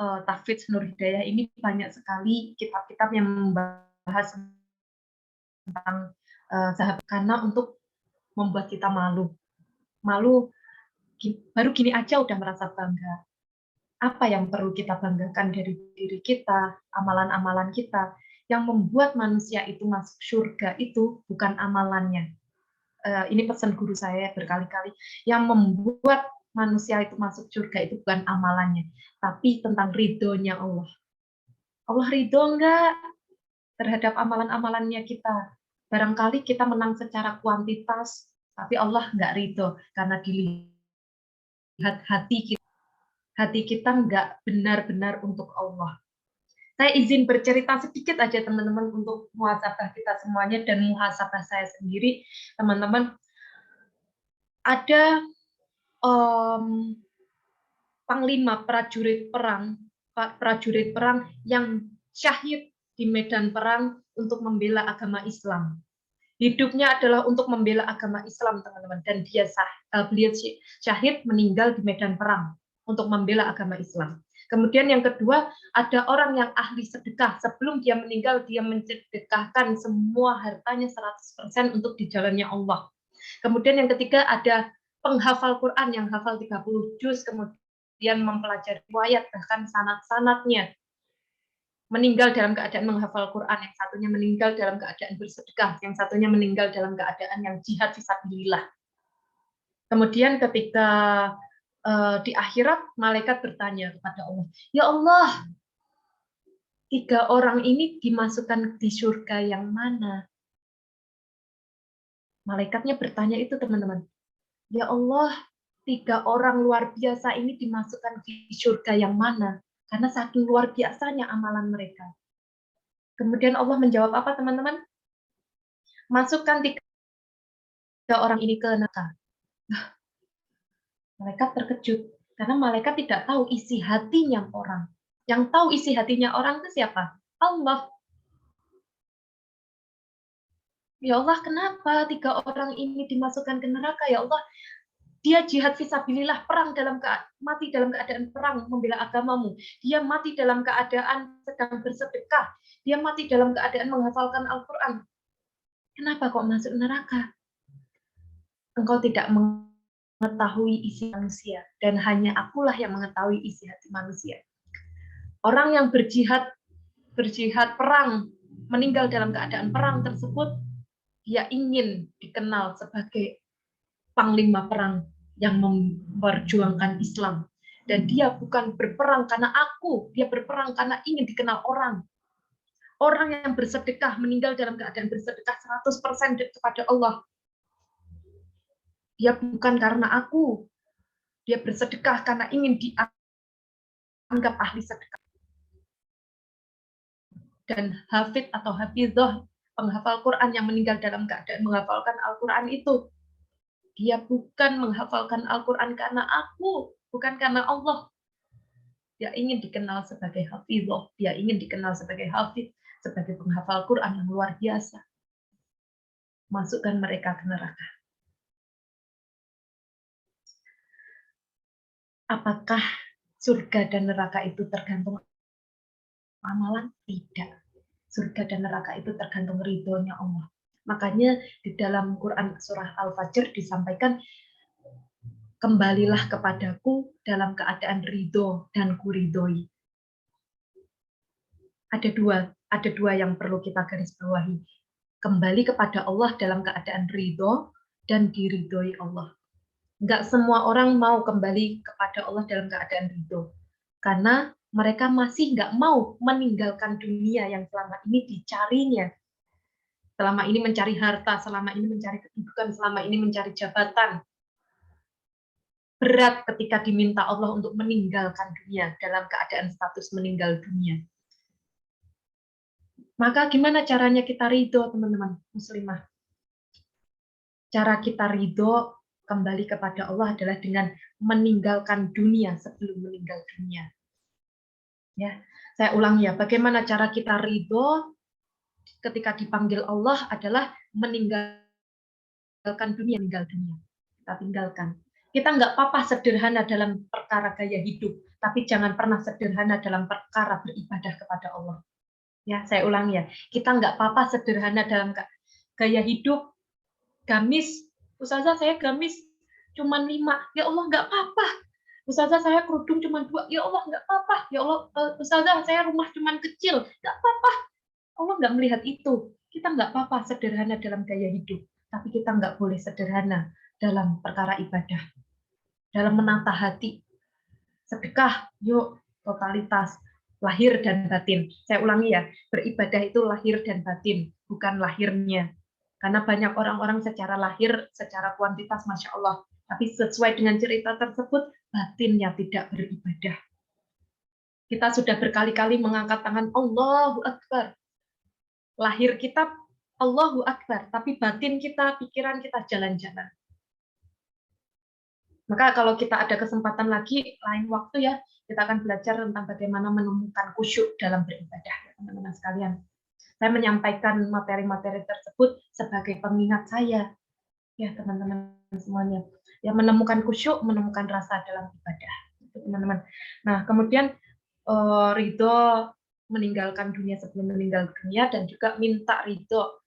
Tahfidz Nur Hidayah ini banyak sekali kitab-kitab yang membahas tentang sahabat, karena untuk membuat kita malu. Malu, baru gini aja udah merasa bangga. Apa yang perlu kita banggakan dari diri kita, amalan-amalan kita, yang membuat manusia itu masuk surga itu bukan amalannya. Ini pesan guru saya berkali-kali, yang membuat manusia itu masuk surga itu bukan amalannya, tapi tentang ridhonya Allah. Allah ridho enggak terhadap amalan-amalannya kita? Barangkali kita menang secara kuantitas, tapi Allah enggak ridho karena dilihat hati kita. Hati kita enggak benar-benar untuk Allah. Saya izin bercerita sedikit aja teman-teman untuk muhasabah kita semuanya dan muhasabah saya sendiri, teman-teman. Ada panglima prajurit perang yang syahid di medan perang untuk membela agama Islam. Hidupnya adalah untuk membela agama Islam, teman-teman, dan beliau syahid meninggal di medan perang untuk membela agama Islam. Kemudian yang kedua, ada orang yang ahli sedekah. Sebelum dia meninggal, dia mensedekahkan semua hartanya 100% untuk di jalannya Allah. Kemudian yang ketiga, ada penghafal Quran yang hafal 30 juz, kemudian mempelajari riwayat, bahkan sanad-sanadnya. Meninggal dalam keadaan menghafal Quran, yang satunya meninggal dalam keadaan bersedekah, yang satunya meninggal dalam keadaan yang jihad fisabilillah. Kemudian ketika di akhirat, malaikat bertanya kepada Allah, ya Allah, 3 orang ini dimasukkan di surga yang mana? Malaikatnya bertanya itu, teman-teman. Ya Allah, 3 orang luar biasa ini dimasukkan di surga yang mana? Karena saking luar biasanya amalan mereka. Kemudian Allah menjawab apa, teman-teman? Masukkan 3 orang ini ke neraka. Malaikat terkejut, karena malaikat tidak tahu isi hatinya orang. Yang tahu isi hatinya orang itu siapa? Allah. Ya Allah, kenapa 3 orang ini dimasukkan ke neraka? Ya Allah, dia jihad fisabilillah, mati dalam keadaan perang membela agamamu. Dia mati dalam keadaan sedang bersedekah. Dia mati dalam keadaan menghafalkan Al-Quran. Kenapa kok masuk neraka? Engkau tidak mengetahui isi manusia, dan hanya akulah yang mengetahui isi hati manusia. Orang yang berjihad perang, meninggal dalam keadaan perang tersebut, dia ingin dikenal sebagai panglima perang yang memperjuangkan Islam. Dan dia bukan berperang karena aku, dia berperang karena ingin dikenal orang. Orang yang bersedekah, meninggal dalam keadaan bersedekah 100% kepada Allah. Dia bukan karena aku, dia bersedekah karena ingin dianggap ahli sedekah. Dan hafid atau hafidhah, penghafal Quran yang meninggal dalam keadaan menghafalkan Al-Quran itu, dia bukan menghafalkan Al-Quran karena aku, bukan karena Allah. Dia ingin dikenal sebagai hafidhah, dia ingin dikenal sebagai hafid, sebagai penghafal Quran yang luar biasa. Masukkan mereka ke neraka. Apakah surga dan neraka itu tergantung amalan? Tidak. Surga dan neraka itu tergantung ridhonya Allah. Makanya di dalam Quran surah Al-Fajr disampaikan, kembalilah kepadaku dalam keadaan ridho dan kuridhoi. Ada dua yang perlu kita garis bawahi. Kembali kepada Allah dalam keadaan ridho dan diridhoi Allah. Enggak semua orang mau kembali kepada Allah dalam keadaan ridho. Karena mereka masih enggak mau meninggalkan dunia yang selama ini dicarinya. Selama ini mencari harta, selama ini mencari kedudukan, selama ini mencari jabatan. Berat ketika diminta Allah untuk meninggalkan dunia dalam keadaan status meninggal dunia. Maka gimana caranya kita ridho, teman-teman muslimah? Cara kita ridho kembali kepada Allah adalah dengan meninggalkan dunia sebelum meninggal dunia. Ya, saya ulang ya, bagaimana cara kita ridho ketika dipanggil Allah adalah meninggalkan dunia, meninggal dunia. Kita tinggalkan. Kita nggak apa-apa sederhana dalam perkara gaya hidup, tapi jangan pernah sederhana dalam perkara beribadah kepada Allah. Ya, saya ulang ya, kita nggak apa-apa sederhana dalam gaya hidup, gamis. Ustazah, saya gamis cuma 5, ya Allah nggak apa-apa. Ustazah, saya kerudung cuma 2, ya Allah nggak apa-apa. Ya Allah, Ustazah, saya rumah cuma kecil, nggak apa-apa. Allah nggak melihat itu. Kita nggak apa-apa sederhana dalam gaya hidup, tapi kita nggak boleh sederhana dalam perkara ibadah. dalam menata hati. Sedekah, yuk, totalitas, lahir dan batin. Saya ulangi ya, beribadah itu lahir dan batin, bukan lahirnya. Karena banyak orang-orang secara lahir, secara kuantitas, Masya Allah. Tapi sesuai dengan cerita tersebut, batinnya tidak beribadah. Kita sudah berkali-kali mengangkat tangan, Allahu Akbar. Lahir kita, Allahu Akbar. Tapi batin kita, pikiran kita jalan-jalan. Maka kalau kita ada kesempatan lagi, lain waktu ya, kita akan belajar tentang bagaimana menemukan khusyuk dalam beribadah, teman-teman sekalian. Saya menyampaikan materi-materi tersebut sebagai pengingat saya, ya teman-teman semuanya. Ya menemukan khusyuk, menemukan rasa dalam ibadah, teman-teman. Nah, kemudian ridho meninggalkan dunia sebelum meninggal dunia, dan juga minta ridho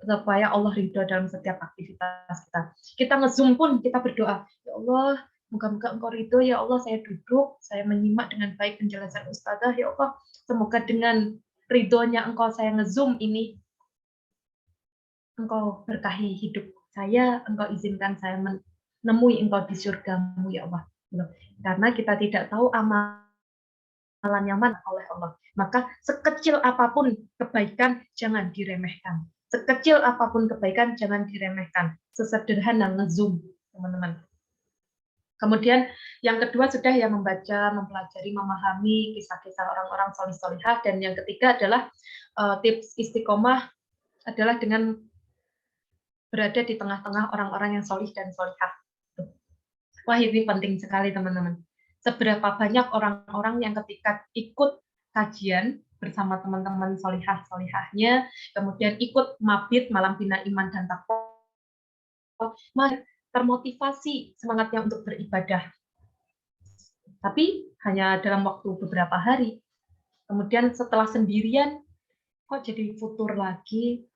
supaya Allah ridho dalam setiap aktivitas kita. Kita nge-zoom pun kita berdoa, ya Allah, moga-moga Engkau ridho, ya Allah, saya duduk, saya menyimak dengan baik penjelasan Ustazah, ya Allah, semoga dengan ridhonya Engkau saya nge-zoom ini, Engkau berkahi hidup saya, Engkau izinkan saya menemui Engkau di surga-Mu, ya Allah. Karena kita tidak tahu amalan yang mana oleh Allah. Maka sekecil apapun kebaikan jangan diremehkan. Sekecil apapun kebaikan jangan diremehkan. Sesederhana nge-zoom, teman-teman. Kemudian yang kedua sudah ya membaca, mempelajari, memahami kisah-kisah orang-orang solih-solihah. Dan yang ketiga adalah tips istiqomah adalah dengan berada di tengah-tengah orang-orang yang solih dan solihah. Wah, ini penting sekali, teman-teman. Seberapa banyak orang-orang yang ketika ikut kajian bersama teman-teman solihah-solihahnya, kemudian ikut mabit malam bina iman dan takwa, termotivasi semangatnya untuk beribadah. Tapi hanya dalam waktu beberapa hari. Kemudian setelah sendirian, kok jadi futur lagi,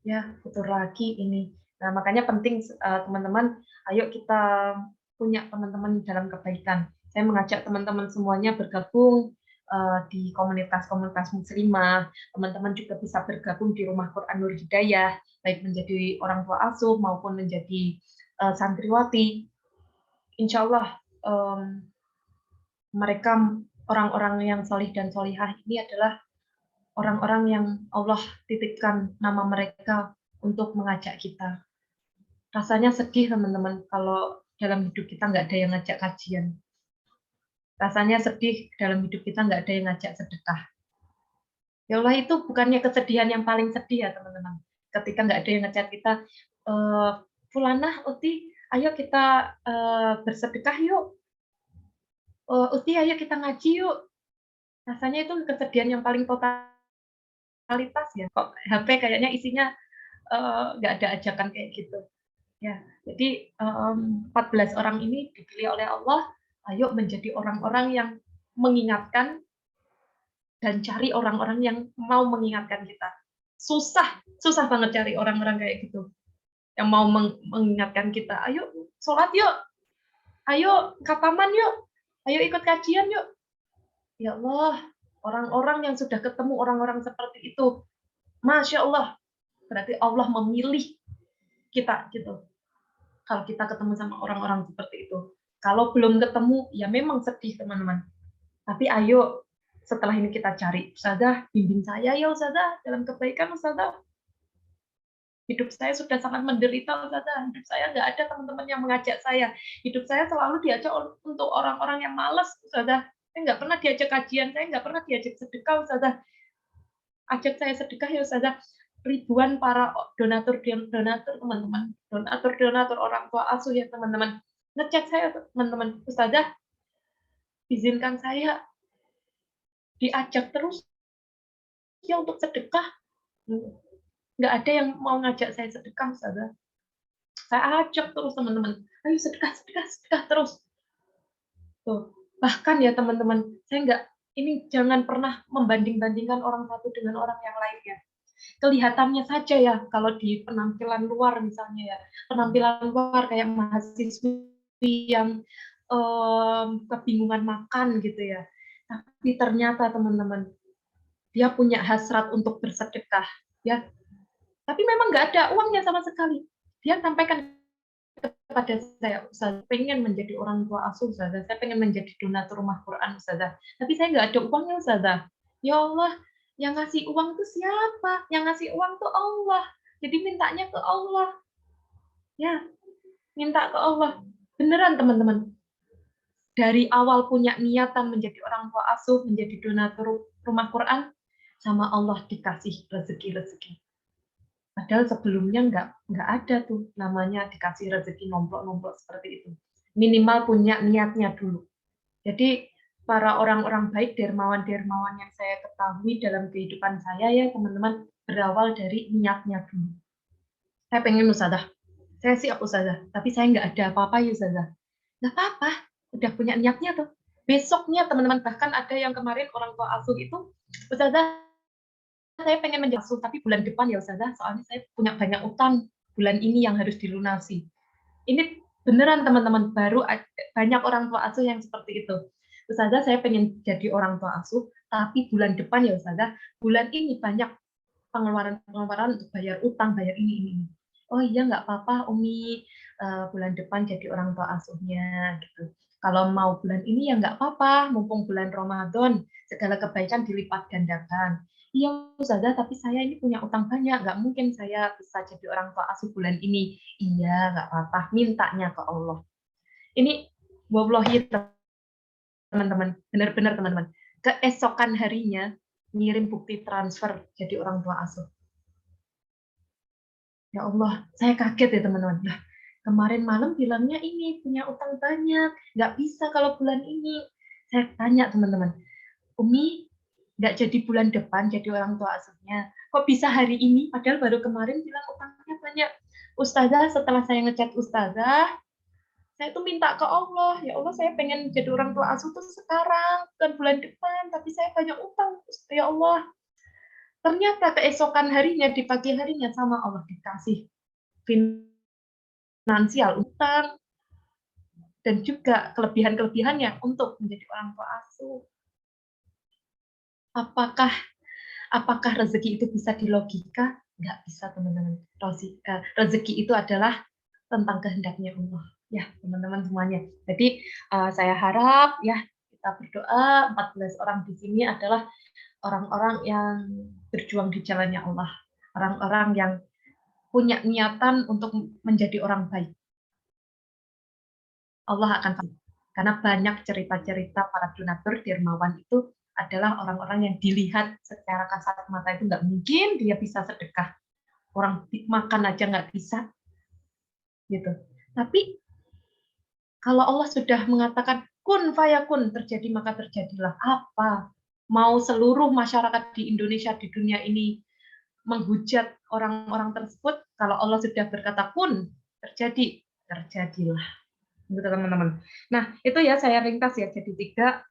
ya futur lagi ini. Nah, makanya penting teman-teman, ayo kita punya teman-teman dalam kebaikan. Saya mengajak teman-teman semuanya bergabung di komunitas-komunitas muslimah. Teman-teman juga bisa bergabung di Rumah Quran Nur Hidayah, baik menjadi orang tua asuh maupun menjadi santriwati. Insya Allah mereka orang-orang yang solih dan solihah ini adalah orang-orang yang Allah titipkan nama mereka untuk mengajak kita. Rasanya sedih, teman-teman, kalau dalam hidup kita nggak ada yang ngajak kajian. Rasanya sedih dalam hidup kita nggak ada yang ngajak sedekah. Ya Allah, itu bukannya kesedihan yang paling sedih ya, teman-teman. Ketika nggak ada yang ngajak kita, Fulanah, Uti, ayo kita bersedekah yuk. Uti, ayo kita ngaji yuk. Rasanya itu kesedihan yang paling totalitas ya. Kok HP kayaknya isinya nggak ada ajakan kayak gitu. Ya, jadi 14 orang ini dipilih oleh Allah, ayo menjadi orang-orang yang mengingatkan dan cari orang-orang yang mau mengingatkan kita. Susah banget cari orang-orang kayak gitu. Yang mau mengingatkan kita, ayo sholat yuk, ayo khataman yuk, ayo ikut kajian yuk. Ya Allah, orang-orang yang sudah ketemu orang-orang seperti itu, Masya Allah, berarti Allah memilih kita gitu. Kalau kita ketemu sama orang-orang seperti itu. Kalau belum ketemu, ya memang sedih, teman-teman. Tapi ayo, setelah ini kita cari. Ustazah, bimbing saya ya Ustazah, dalam kebaikan Ustazah. Hidup saya sudah sangat menderita Ustazah. Hidup saya nggak ada teman-teman yang mengajak saya. Hidup saya selalu diajak untuk orang-orang yang malas Ustazah. Saya nggak pernah diajak kajian, saya nggak pernah diajak sedekah Ustazah. Ajak saya sedekah ya Ustazah. Ribuan para donatur teman-teman, donatur orang tua asuh ya teman-teman, ngechat saya teman-teman, Ustazah, izinkan saya diajak terus ya untuk sedekah. Nggak ada yang mau ngajak saya sedekah, Ustazah. Saya ajak terus teman-teman, ayo sedekah terus. Tuh, bahkan ya teman-teman, saya nggak, ini jangan pernah membanding-bandingkan orang satu dengan orang yang lainnya. Kelihatannya saja ya, kalau di penampilan luar misalnya ya, penampilan luar kayak mahasiswi yang kebingungan makan gitu ya. Tapi ternyata teman-teman, dia punya hasrat untuk bersedekah, ya. Tapi memang nggak ada uangnya sama sekali. Dia sampaikan pada saya, Ustazah, pengen menjadi orang tua asuh, Ustazah. Saya pengen menjadi donatur rumah Quran, Ustazah. Tapi saya nggak ada uangnya, Ustazah. Ya Allah, yang ngasih uang itu siapa? Yang ngasih uang itu Allah. Jadi mintanya ke Allah. Ya, minta ke Allah. Beneran, teman-teman. Dari awal punya niatan menjadi orang tua asuh, menjadi donatur rumah Quran, sama Allah dikasih rezeki-rezeki. Padahal sebelumnya nggak ada tuh namanya dikasih rezeki nomplok-nomplok seperti itu. Minimal punya niatnya dulu. Jadi para orang-orang baik, dermawan-dermawan yang saya ketahui dalam kehidupan saya ya teman-teman, berawal dari niatnya dulu. Saya pengen Ustazah, saya siap Ustazah, tapi saya nggak ada apa-apa ya Ustazah. Nggak apa-apa, udah punya niatnya tuh. Besoknya teman-teman, bahkan ada yang kemarin orang tua asuh itu, Ustazah saya pengen menjadi asuh, tapi bulan depan ya Ustazah, soalnya saya punya banyak utang bulan ini yang harus dilunasi. Ini beneran teman-teman, baru banyak orang tua asuh yang seperti itu. Ustazah saya pengen jadi orang tua asuh, tapi bulan depan ya Ustazah, bulan ini banyak pengeluaran untuk bayar utang, bayar ini. Oh iya nggak apa-apa Umi, bulan depan jadi orang tua asuhnya gitu. Kalau mau bulan ini ya nggak apa-apa, mumpung bulan Ramadan, segala kebaikan dilipat gandakan. Iya Ustazah, tapi saya ini punya utang banyak, nggak mungkin saya bisa jadi orang tua asuh bulan ini. Iya nggak apa-apa, mintanya ke Allah. Ini wallahi teman-teman, benar-benar teman-teman. Keesokan harinya ngirim bukti transfer jadi orang tua asuh. Ya Allah, saya kaget ya teman-teman. Lah, kemarin malam bilangnya ini punya utang banyak, nggak bisa kalau bulan ini. Saya tanya teman-teman, Umi, nggak jadi bulan depan jadi orang tua asuhnya. Kok bisa hari ini? Padahal baru kemarin bilang utangnya banyak. Ustazah, setelah saya ngechat Ustazah, saya tuh minta ke Allah, ya Allah saya pengen jadi orang tua asuh tuh sekarang, bukan bulan depan, tapi saya banyak utang. Ya Allah, ternyata keesokan harinya, di pagi harinya sama Allah dikasih finansial utang, dan juga kelebihan-kelebihannya untuk menjadi orang tua asuh. Apakah apakah rezeki itu bisa dilogika? Nggak bisa teman-teman. Rezeki itu adalah tentang kehendaknya Allah. Ya teman-teman semuanya. Jadi saya harap ya kita berdoa 14 orang di sini adalah orang-orang yang berjuang di jalannya Allah. Orang-orang yang punya niatan untuk menjadi orang baik. Allah akan pasti. Karena banyak cerita-cerita para donatur dermawan itu adalah orang-orang yang dilihat secara kasat mata itu nggak mungkin dia bisa sedekah. Orang makan aja nggak bisa. Gitu. Tapi kalau Allah sudah mengatakan kun fayakun, terjadi maka terjadilah. Apa? Mau seluruh masyarakat di Indonesia, di dunia ini menghujat orang-orang tersebut, kalau Allah sudah berkata kun, terjadi, terjadilah. Gitu teman-teman. Nah, itu ya saya ringkas ya, jadi 3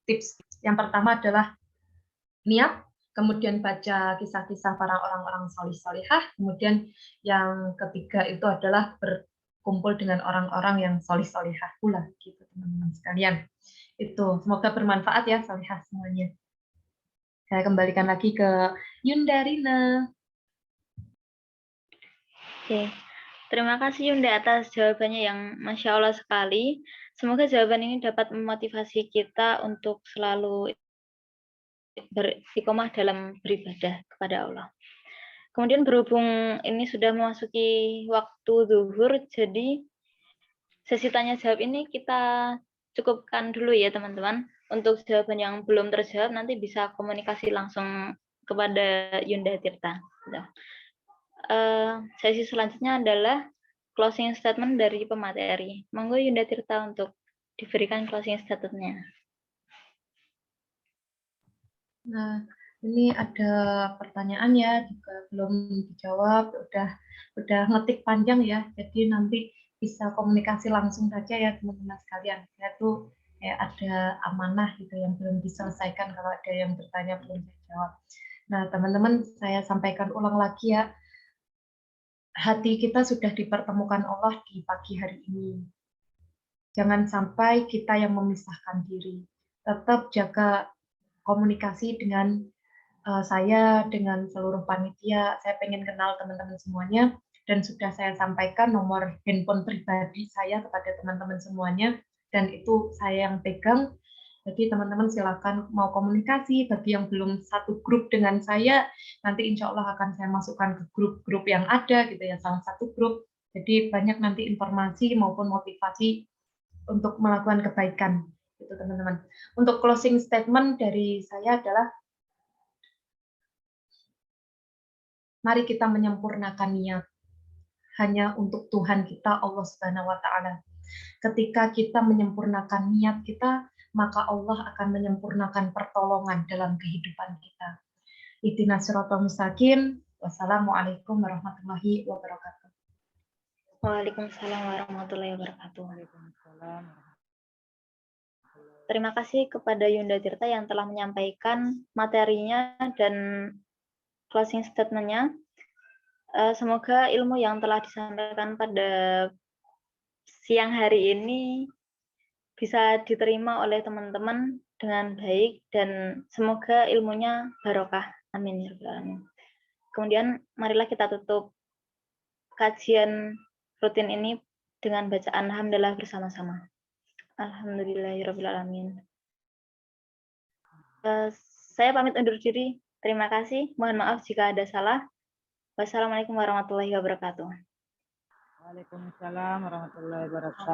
tips. Yang pertama adalah niat, kemudian baca kisah-kisah para orang-orang solih-solihah, kemudian yang ketiga itu adalah berkumpul dengan orang-orang yang solih-solihah pula, gitu teman-teman sekalian. Itu semoga bermanfaat ya solihah semuanya. Saya kembalikan lagi ke Yunda Rina. Oke, terima kasih Yunda atas jawabannya yang Masya Allah sekali. Semoga jawaban ini dapat memotivasi kita untuk selalu beristiqomah dalam beribadah kepada Allah. Kemudian berhubung ini sudah memasuki waktu zuhur, jadi sesi tanya jawab ini kita cukupkan dulu ya teman-teman. Untuk jawaban yang belum terjawab nanti bisa komunikasi langsung kepada Yunda Tirta. Sesi selanjutnya adalah closing statement dari pemateri. Monggo Yunda Tirta untuk diberikan closing statement-nya. Nah, ini ada pertanyaan ya, juga belum dijawab, udah ngetik panjang ya, jadi nanti bisa komunikasi langsung saja ya teman-teman sekalian. Saya tuh kayak ada amanah gitu yang belum diselesaikan, kalau ada yang bertanya belum saya jawab. Nah, teman-teman saya sampaikan ulang lagi ya, hati kita sudah dipertemukan Allah di pagi hari ini. Jangan sampai kita yang memisahkan diri. Tetap jaga komunikasi dengan saya, dengan seluruh panitia. Saya pengen kenal teman-teman semuanya. dan sudah saya sampaikan nomor handphone pribadi saya kepada teman-teman semuanya, dan itu saya yang pegang. Jadi teman-teman silakan mau komunikasi, bagi yang belum satu grup dengan saya, nanti insya Allah akan saya masukkan ke grup-grup yang ada gitu ya, salah satu grup. Jadi banyak nanti informasi maupun motivasi untuk melakukan kebaikan gitu teman-teman. Untuk closing statement dari saya adalah mari kita menyempurnakan niat hanya untuk Tuhan kita, Allah Subhanahu wa taala. Ketika kita menyempurnakan niat kita, maka Allah akan menyempurnakan pertolongan dalam kehidupan kita. Ihdinas siratal mustaqim. Wassalamualaikum warahmatullahi wabarakatuh. Waalaikumsalam warahmatullahi wabarakatuh. Terima kasih kepada Yunda Tirta yang telah menyampaikan materinya dan closing statement-nya. Semoga ilmu yang telah disampaikan pada siang hari ini bisa diterima oleh teman-teman dengan baik dan semoga ilmunya barokah. Amin ya rabbal alamin. Kemudian marilah kita tutup kajian rutin ini dengan bacaan alhamdulillah bersama-sama. Alhamdulillahirabbil alamin. Saya pamit undur diri. Terima kasih. Mohon maaf jika ada salah. Wassalamualaikum warahmatullahi wabarakatuh. Waalaikumsalam warahmatullahi wabarakatuh.